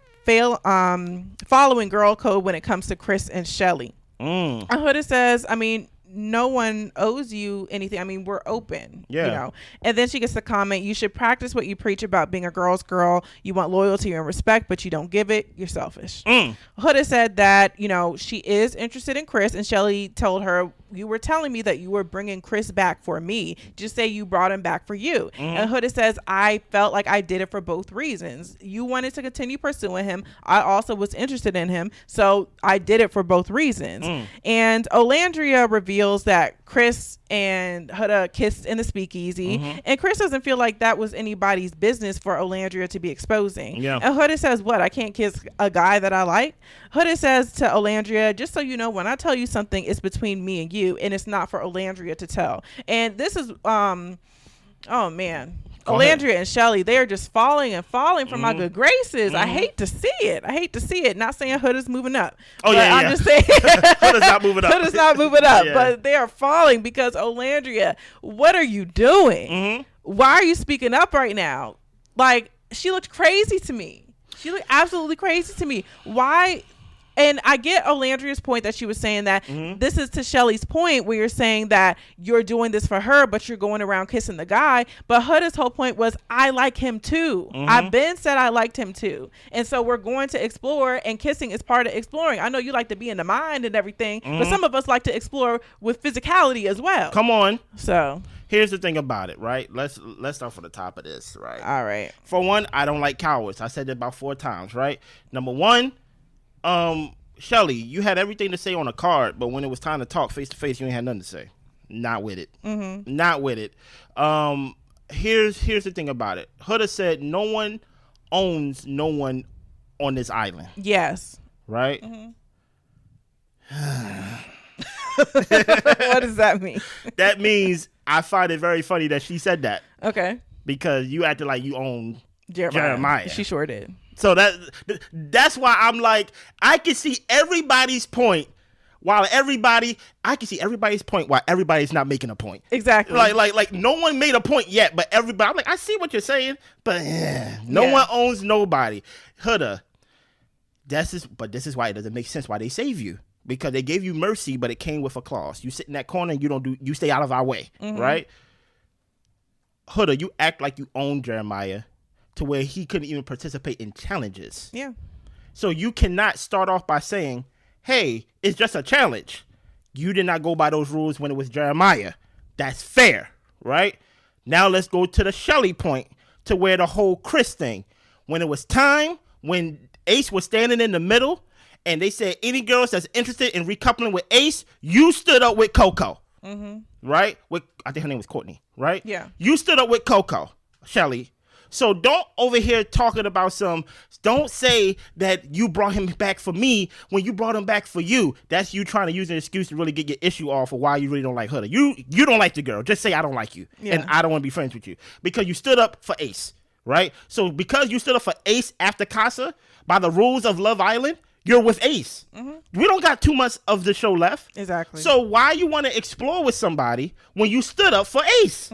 following girl code when it comes to Chris and Shelly? And Huda says, I mean, no one owes you anything. I mean, we're open, you know. And then she gets the comment, you should practice what you preach about being a girl's girl. You want loyalty and respect, but you don't give it. You're selfish. Huda said that, you know, she is interested in Chris, and Shelly told her, you were telling me that you were bringing Chris back for me. Just say you brought him back for you. And Huda says, I felt like I did it for both reasons. You wanted to continue pursuing him. I also was interested in him. So I did it for both reasons. And Alandria reveals that Chris and Huda kissed in the speakeasy. And Chris doesn't feel like that was anybody's business for Alandria to be exposing. And Huda says, what? I can't kiss a guy that I like? Huda says to Alandria, just so you know, when I tell you something, it's between me and you, and it's not for Alandria to tell. And this is, oh man. Alandria and Shelly, they are just falling from my good graces. I hate to see it. Not saying Huda's moving up. I'm just saying Huda's not moving up. Huda's not moving up. But they are falling because Alandria, what are you doing? Why are you speaking up right now? Like, she looked crazy to me. She looked absolutely crazy to me. Why? And I get Olandria's point that she was saying that this is to Shelly's point where you're saying that you're doing this for her, but you're going around kissing the guy. But Huda's whole point was, I like him too. I've been said I liked him too. And so we're going to explore, and kissing is part of exploring. I know you like to be in the mind and everything, but some of us like to explore with physicality as well. Come on. So here's the thing about it, right? Let's start from the top of this, right? All right. For one, I don't like cowards. I said that about 4 times, right? Number one, Shelly, you had everything to say on a card, but when it was time to talk face to face, you ain't had nothing to say. Not with it. Not with it. Here's the thing about it. Huda said no one owns no one on this island. Yes. Right? What does that mean? That means I find it very funny that she said that. Okay. Because you acted like you own Jeremiah. She sure did. So that's why I'm like, I can see everybody's point while I can see everybody's point while everybody's not making a point. Exactly. Like no one made a point yet, but everybody, I'm like, I see what you're saying, but no one owns nobody. Huda, this is why it doesn't make sense why they save you. Because they gave you mercy, but it came with a clause. You sit in that corner and you stay out of our way, right? Huda, you act like you own Jeremiah to where he couldn't even participate in challenges. Yeah. So you cannot start off by saying, hey, it's just a challenge. You did not go by those rules when it was Jeremiah. That's fair, right? Now let's go to the Shelly point to where the whole Chris thing. When it was time, when Ace was standing in the middle, and they said any girls that's interested in recoupling with Ace, you stood up with Coco, right? I think her name was Courtney, right? Yeah. You stood up with Coco, Shelly. So don't over here talking about don't say that you brought him back for me when you brought him back for you. That's you trying to use an excuse to really get your issue off of why you really don't like Huda. You don't like the girl. Just say I don't like you. Yeah. And I don't want to be friends with you. Because you stood up for Ace, right? So because you stood up for Ace after Casa, by the rules of Love Island, you're with Ace. We don't got too much of the show left. Exactly. So why you want to explore with somebody when you stood up for Ace?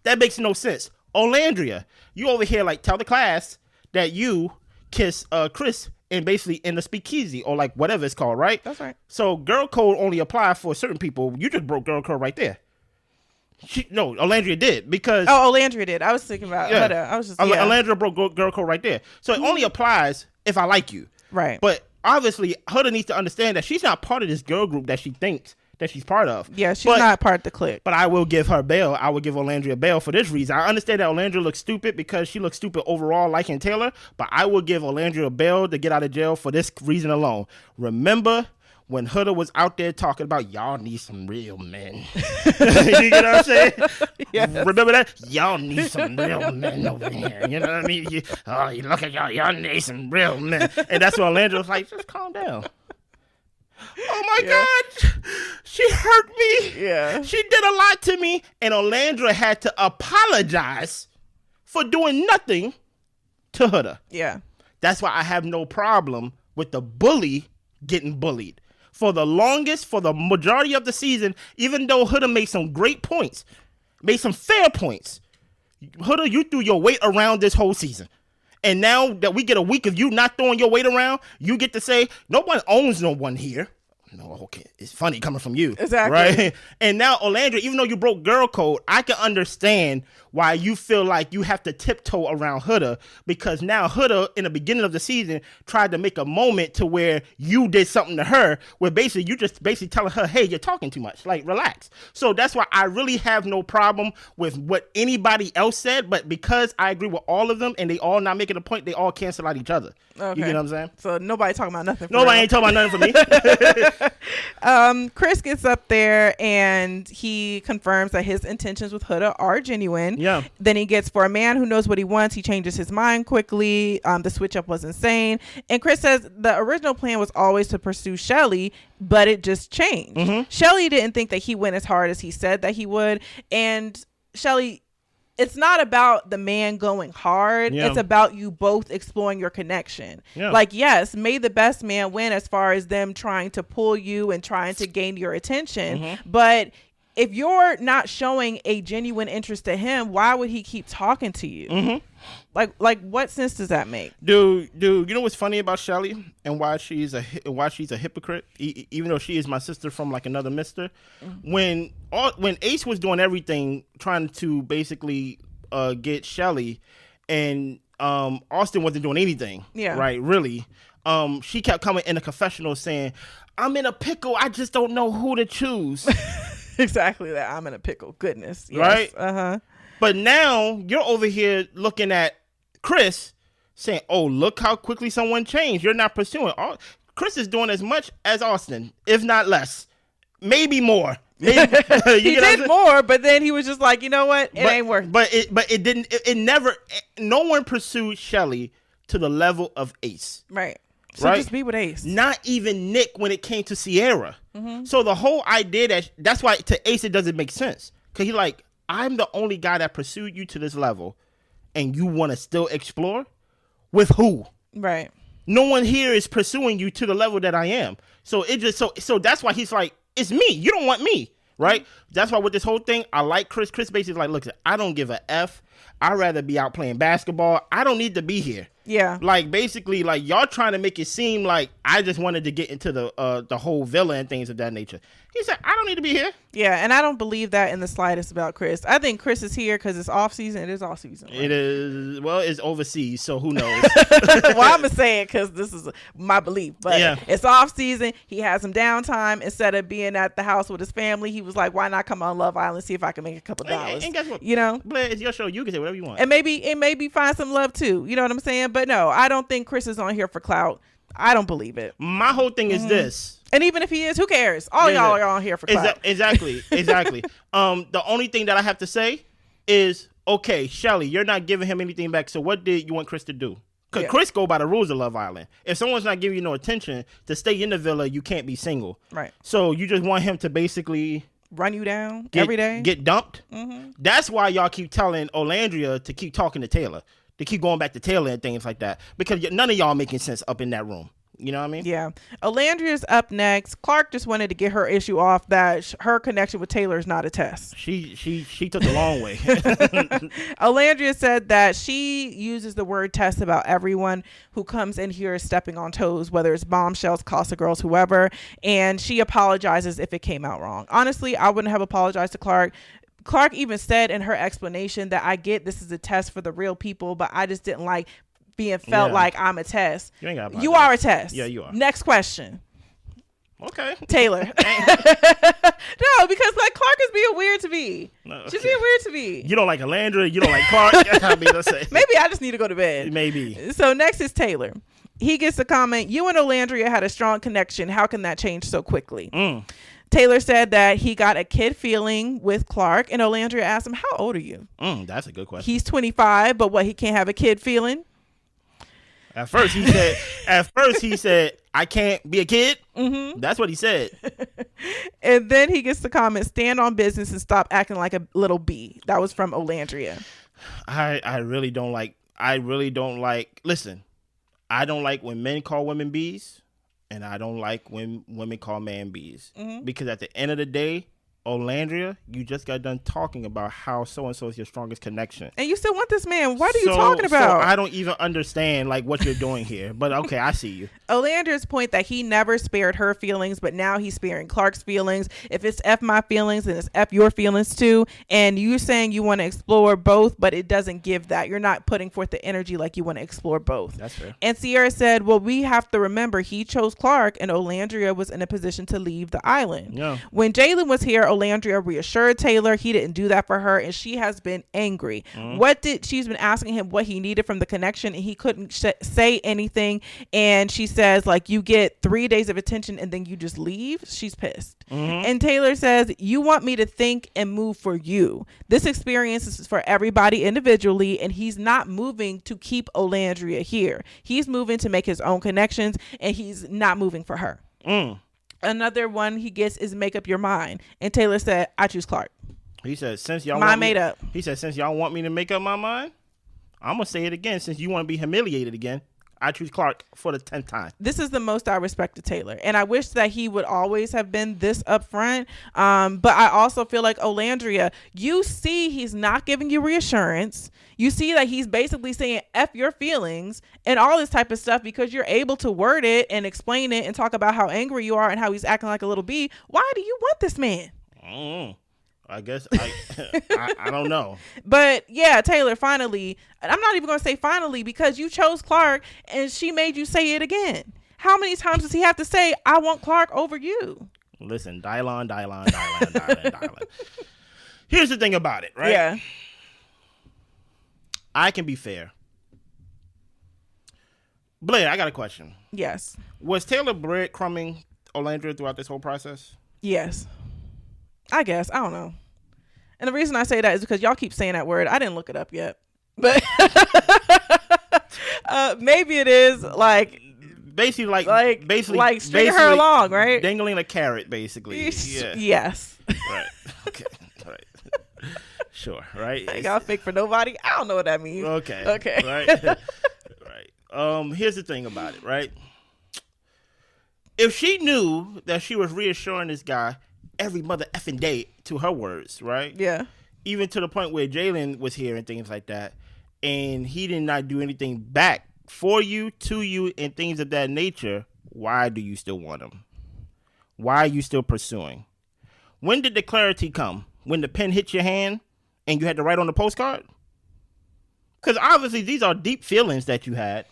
That makes no sense. Alandria, you over here like tell the class that you kiss Chris and basically in the speakeasy or like whatever it's called, right? That's right. So girl code only apply for certain people. You just broke girl code right there. No, Alandria did because Alandria did. I was thinking about Huda. I was just Alandria broke girl code right there. So it only applies if I like you, right? But obviously Huda needs to understand that she's not part of this girl group that she thinks that she's part of. Yeah, she's not part of the clique. But I will give her bail. I will give Alandria bail for this reason. I understand that Alandria looks stupid because she looks stupid overall, liking Taylor, but I will give Alandria bail to get out of jail for this reason alone. Remember when Huda was out there talking about y'all need some real men. You get what I'm saying? Yes. Remember that? Y'all need some real men over here. You know what I mean? You look at y'all need some real men. And that's when Alandria was like, just calm down. Oh my God, she hurt me. Yeah. She did a lot to me. And Alandria had to apologize for doing nothing to Huda. Yeah. That's why I have no problem with the bully getting bullied. For the majority of the season, even though Huda made some great points, made some fair points, Huda, you threw your weight around this whole season. And now that we get a week of you not throwing your weight around, you get to say, no one owns no one here. No, okay. It's funny coming from you. Exactly. Right? And now, Alandria, even though you broke girl code, I can understand why you feel like you have to tiptoe around Huda, because now Huda, in the beginning of the season, tried to make a moment to where you did something to her, where basically you just basically telling her, hey, you're talking too much. Like, relax. So that's why I really have no problem with what anybody else said, but because I agree with all of them and they all not making a point, they all cancel out each other. Okay. You get what I'm saying? So nobody talking about nothing. Nobody ain't talking about nothing for me. Chris gets up there and he confirms that his intentions with Huda are genuine. Yeah. Then he gets, for a man who knows what he wants, he changes his mind quickly. The switch up was insane. And Chris says the original plan was always to pursue Shelly, but it just changed. Shelly didn't think that he went as hard as he said that he would. And Shelly, it's not about the man going hard. Yeah. It's about you both exploring your connection. Yeah. Like, yes, may the best man win as far as them trying to pull you and trying to gain your attention. But if you're not showing a genuine interest to him, why would he keep talking to you? Like what sense does that make? Dude, you know what's funny about Shelly and why she's a hypocrite, even though she is my sister from like another mister. When Ace was doing everything trying to basically get Shelly, and Austin wasn't doing anything. Yeah. Right. Really. She kept coming in a confessional saying, "I'm in a pickle. I just don't know who to choose." Exactly that. I'm in a pickle. Goodness. Yes. Right. But now you're over here looking at Chris saying, oh, look how quickly someone changed. You're not pursuing. Chris is doing as much as Austin, if not less. Maybe more. He did more, but then he was just like, you know what? It ain't working. But it didn't. It never. No one pursued Shelly to the level of Ace. Right. So just be with Ace. Not even Nick when it came to Sierra. So the whole idea that's why to Ace it doesn't make sense. Because he's like, I'm the only guy that pursued you to this level and you want to still explore? With who? Right. No one here is pursuing you to the level that I am. So it just so that's why he's like, it's me. You don't want me. Right? That's why with this whole thing, I like Chris. Chris basically is like, look, I don't give a F. I'd rather be out playing basketball. I don't need to be here. Yeah. Like, basically, like, y'all trying to make it seem like I just wanted to get into the whole villa and things of that nature. He said, I don't need to be here. Yeah, and I don't believe that in the slightest about Chris. I think Chris is here because it's off season. It is off season. Right? It is. Well, it's overseas, so who knows? Well, I'm going to say it because this is my belief. But yeah. It's off season. He has some downtime. Instead of being at the house with his family, he was like, why not come on Love Island, see if I can make a couple dollars? And guess what? You know? But it's your show. You can say whatever you want. And maybe find some love, too. You know what I'm saying? But no, I don't think Chris is on here for clout. I don't believe it. My whole thing is this. And even if he is, who cares? All y'all are on here for clout. Exactly. The only thing that I have to say is, okay, Shelly, you're not giving him anything back. So what did you want Chris to do? Because Chris go by the rules of Love Island. If someone's not giving you no attention, to stay in the villa, you can't be single. Right. So you just want him to basically run you down every day. Get dumped. That's why y'all keep telling Alandria to keep talking to Taylor. To keep going back to Taylor and things like that. Because none of y'all making sense up in that room. You know what I mean? Yeah. Alandria's up next. Clarke just wanted to get her issue off that her connection with Taylor is not a test. She took the long way. Alandria said that she uses the word test about everyone who comes in here stepping on toes, whether it's bombshells, Casa girls, whoever. And she apologizes if it came out wrong. Honestly, I wouldn't have apologized to Clarke. Clarke even said in her explanation that I get this is a test for the real people, but I just didn't like being felt like I'm a test. You are a test. Yeah, you are. Next question. Okay. Taylor. No, because like Clarke is being weird to me. No, okay. She's being weird to me. You don't like Alandria. You don't like Clarke. I mean, let's say. Maybe I just need to go to bed. Maybe. So next is Taylor. He gets a comment. You and Alandria had a strong connection. How can that change so quickly? Taylor said that he got a kid feeling with Clarke, and Alandria asked him, how old are you? That's a good question. He's 25, but what, he can't have a kid feeling? At first he said, I can't be a kid. That's what he said. And then he gets the comment, stand on business and stop acting like a little bee. That was from Alandria. I really don't like, listen, I don't like when men call women bees, and I don't like when women call men bees. Because at the end of the day, Alandria, you just got done talking about how so-and-so is your strongest connection. And you still want this man. What are you talking about? So I don't even understand like what you're doing here. But okay, I see you. Alandria's point that he never spared her feelings, but now he's sparing Clarke's feelings. If it's F my feelings, then it's F your feelings too. And you saying you want to explore both, but it doesn't give that. You're not putting forth the energy like you want to explore both. That's fair. And Sierra said, well, we have to remember he chose Clarke and Alandria was in a position to leave the island. Yeah. When Jalen was here, Alandria reassured Taylor he didn't do that for her, and she has been angry. She's been asking him what he needed from the connection, and he couldn't say anything. And she says, like, you get 3 days of attention and then you just leave. She's pissed. And Taylor says, you want me to think and move for you. This experience is for everybody individually, and he's not moving to keep Alandria here. He's moving to make his own connections, and he's not moving for her. Another one he gets is make up your mind. And Taylor said, I choose Clarke. He said, since y'all He said, since y'all want me to make up my mind, I'm going to say it again. Since you want to be humiliated again, I choose Clarke for the 10th time. This is the most I respected Taylor. And I wish that he would always have been this upfront. But I also feel like Alandria, you see he's not giving you reassurance. You see that he's basically saying F your feelings and all this type of stuff because you're able to word it and explain it and talk about how angry you are and how he's acting like a little bee. Why do you want this man? I guess I don't know. But yeah, Taylor, finally, I'm not even going to say finally because you chose Clarke and she made you say it again. How many times does he have to say, I want Clarke over you? Listen, dial on. Here's the thing about it, right? Yeah. I can be fair. Blair, I got a question. Yes. Was Taylor breadcrumbing Alandria throughout this whole process? Yes. I guess. I don't know. And the reason I say that is because y'all keep saying that word. I didn't look it up yet. But maybe it is like basically string her along, right? Dangling a carrot, basically. Yeah. Yes. Right. Okay. All right. Sure. Right. I ain't got fake for nobody. I don't know what that means. Okay. Right. Right. Here's the thing about it, right? If she knew that she was reassuring this guy every mother effing day, to her words, right? Yeah. Even to the point where Jalen was here and things like that, and he did not do anything back for you, to you, and things of that nature, why do you still want him? Why are you still pursuing? When did the clarity come? When the pen hit your hand and you had to write on the postcard? Because obviously these are deep feelings that you had.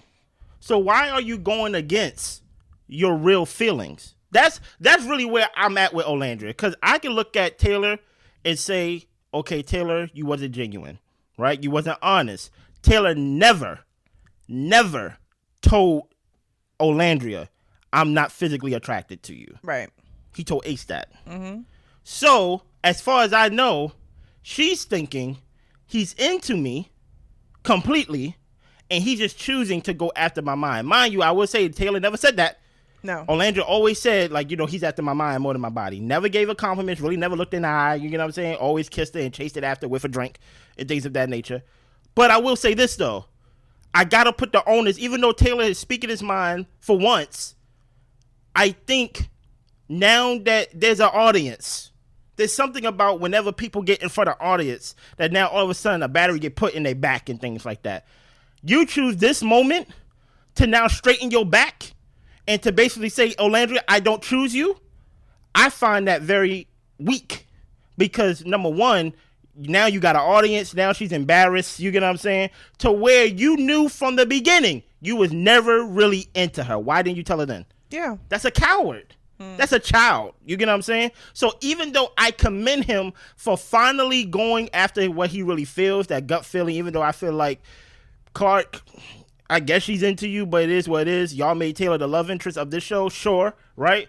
So why are you going against your real feelings? That's really where I'm at with Alandria. Because I can look at Taylor and say, okay, Taylor, you wasn't genuine, right? You wasn't honest. Taylor never never told Alandria, I'm not physically attracted to you. Right. He told Ace that. Mm-hmm. So, as far as I know, she's thinking he's into me completely, and he's just choosing to go after my mind. Mind you, I will say Taylor never said that. No. Alandria always said, like, he's after my mind more than my body. Never gave her compliments, really never looked in the eye, you know what I'm saying? Always kissed her and chased it after with a drink and things of that nature. But I will say this, though. I got to put the onus, even though Taylor is speaking his mind for once, I think now that there's an audience, there's something about whenever people get in front of audience that now all of a sudden a battery get put in their back and things like that. You choose this moment to now straighten your back and to basically say, Alandria, I don't choose you. I find that very weak because, number one, now you got an audience. Now she's embarrassed. You get what I'm saying? To where you knew from the beginning you was never really into her. Why didn't you tell her then? Yeah. That's a coward. That's a child. You get what I'm saying? So even though I commend him for finally going after what he really feels, that gut feeling, even though I feel like Clarke, I guess she's into you, but it is what it is. Y'all made Taylor the love interest of this show, sure, right?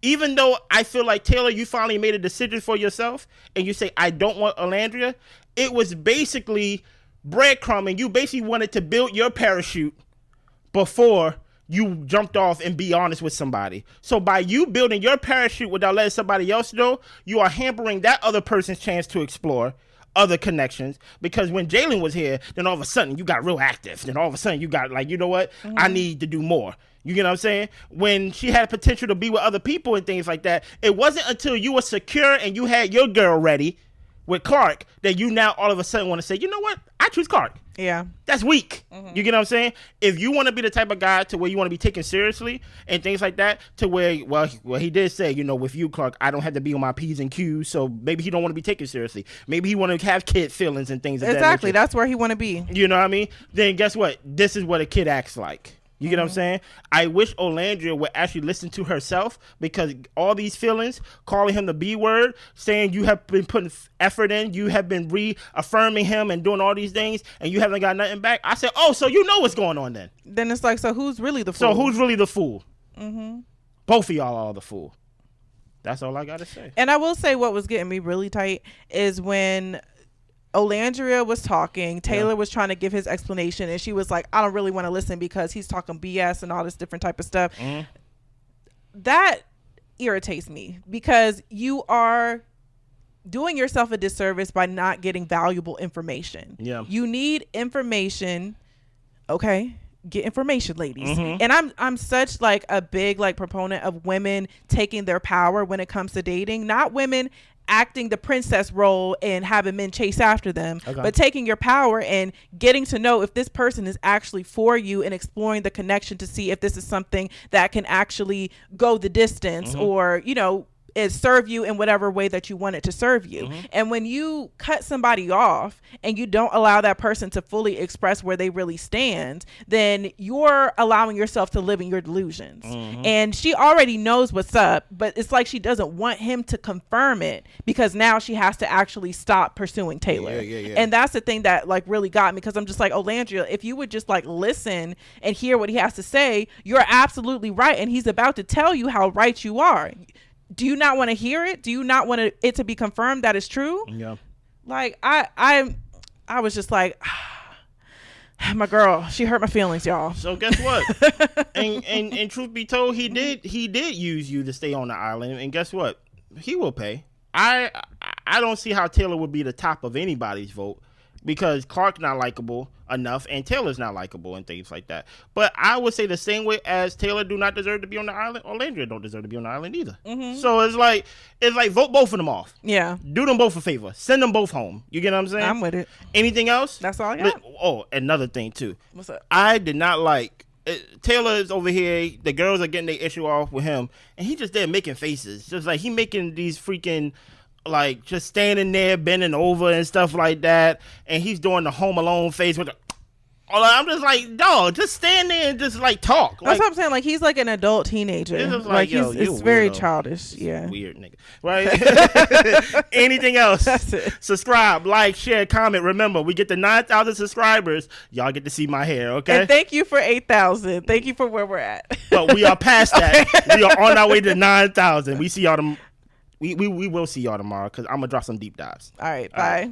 Even though I feel like, Taylor, you finally made a decision for yourself and you say, I don't want Alandria, it was basically breadcrumbing. You basically wanted to build your parachute before you jumped off and be honest with somebody. So by you building your parachute without letting somebody else know, you are hampering that other person's chance to explore other connections. Because when Jalen was here, then all of a sudden you got real active. Then all of a sudden you got like, you know what? Mm-hmm. I need to do more. You get what I'm saying? When she had potential to be with other people and things like that, it wasn't until you were secure and you had your girl ready with Clarke that you now all of a sudden want to say, you know what? I choose Clarke. Yeah. That's weak. Mm-hmm. You get what I'm saying? If you want to be the type of guy to where you want to be taken seriously and things like that, to where, well, he did say, with you, Clarke, I don't have to be on my P's and Q's, so maybe he don't want to be taken seriously. Maybe he want to have kid feelings and things like that. Exactly. That's where he want to be. You know what I mean? Then guess what? This is what a kid acts like. You get what I'm saying? I wish Alandria would actually listen to herself, because all these feelings, calling him the B word, saying you have been putting effort in, you have been reaffirming him and doing all these things, and you haven't got nothing back. I said, oh, so you know what's going on then. Then it's like, so who's really the fool? So who's really the fool? Mm-hmm. Both of y'all are the fool. That's all I got to say. And I will say what was getting me really tight is when Alandria was talking, Taylor was trying to give his explanation, and she was like, I don't really want to listen because he's talking BS and all this different type of stuff. Mm. That irritates me, because you are doing yourself a disservice by not getting valuable information. Yeah. You need information. Okay. Get information, ladies. Mm-hmm. And I'm such like a big like proponent of women taking their power when it comes to dating, not women acting the princess role and having men chase after them, but taking your power and getting to know if this person is actually for you and exploring the connection to see if this is something that can actually go the distance, or, it serve you in whatever way that you want it to serve you. And when you cut somebody off and you don't allow that person to fully express where they really stand, then you're allowing yourself to live in your delusions. And she already knows what's up, but it's like she doesn't want him to confirm it, because now she has to actually stop pursuing Taylor. Yeah. And that's the thing that like really got me, because I'm just like, Alandria, if you would just like listen and hear what he has to say, you're absolutely right. And he's about to tell you how right you are. Do you not want to hear it? Do you not want it to be confirmed that it's true? Yeah. Like I was just like, my girl, she hurt my feelings, y'all. So guess what? and truth be told, he did use you to stay on the island, and guess what? He will pay. I don't see how Taylor would be the top of anybody's vote, because Clarke's not likable enough and Taylor's not likable and things like that. But I would say the same way as Taylor do not deserve to be on the island, Alandria don't deserve to be on the island either. So it's like vote both of them off. Yeah. Do them both a favor. Send them both home. You get what I'm saying? I'm with it. Anything else? That's all I got. Oh, another thing too. What's up? I did not like Taylor is over here. The girls are getting their issue off with him, and he just there making faces. Just like he making these freaking, like, just standing there bending over and stuff like that, and he's doing the Home Alone face with the, I'm just like, dog, just stand there and just like talk. That's what I'm saying. Like he's like an adult teenager. It's Like it's very weirdo. childish. Yeah. Weird nigga. Right? Anything else? That's it. Subscribe, like, share, comment. Remember, we get to 9,000 subscribers. Y'all get to see my hair, okay? And thank you for 8,000. Thank you for where we're at. But we are past that. We are on our way to 9,000. We see y'all we will see y'all tomorrow because I'm gonna drop some deep dives. All right. Bye.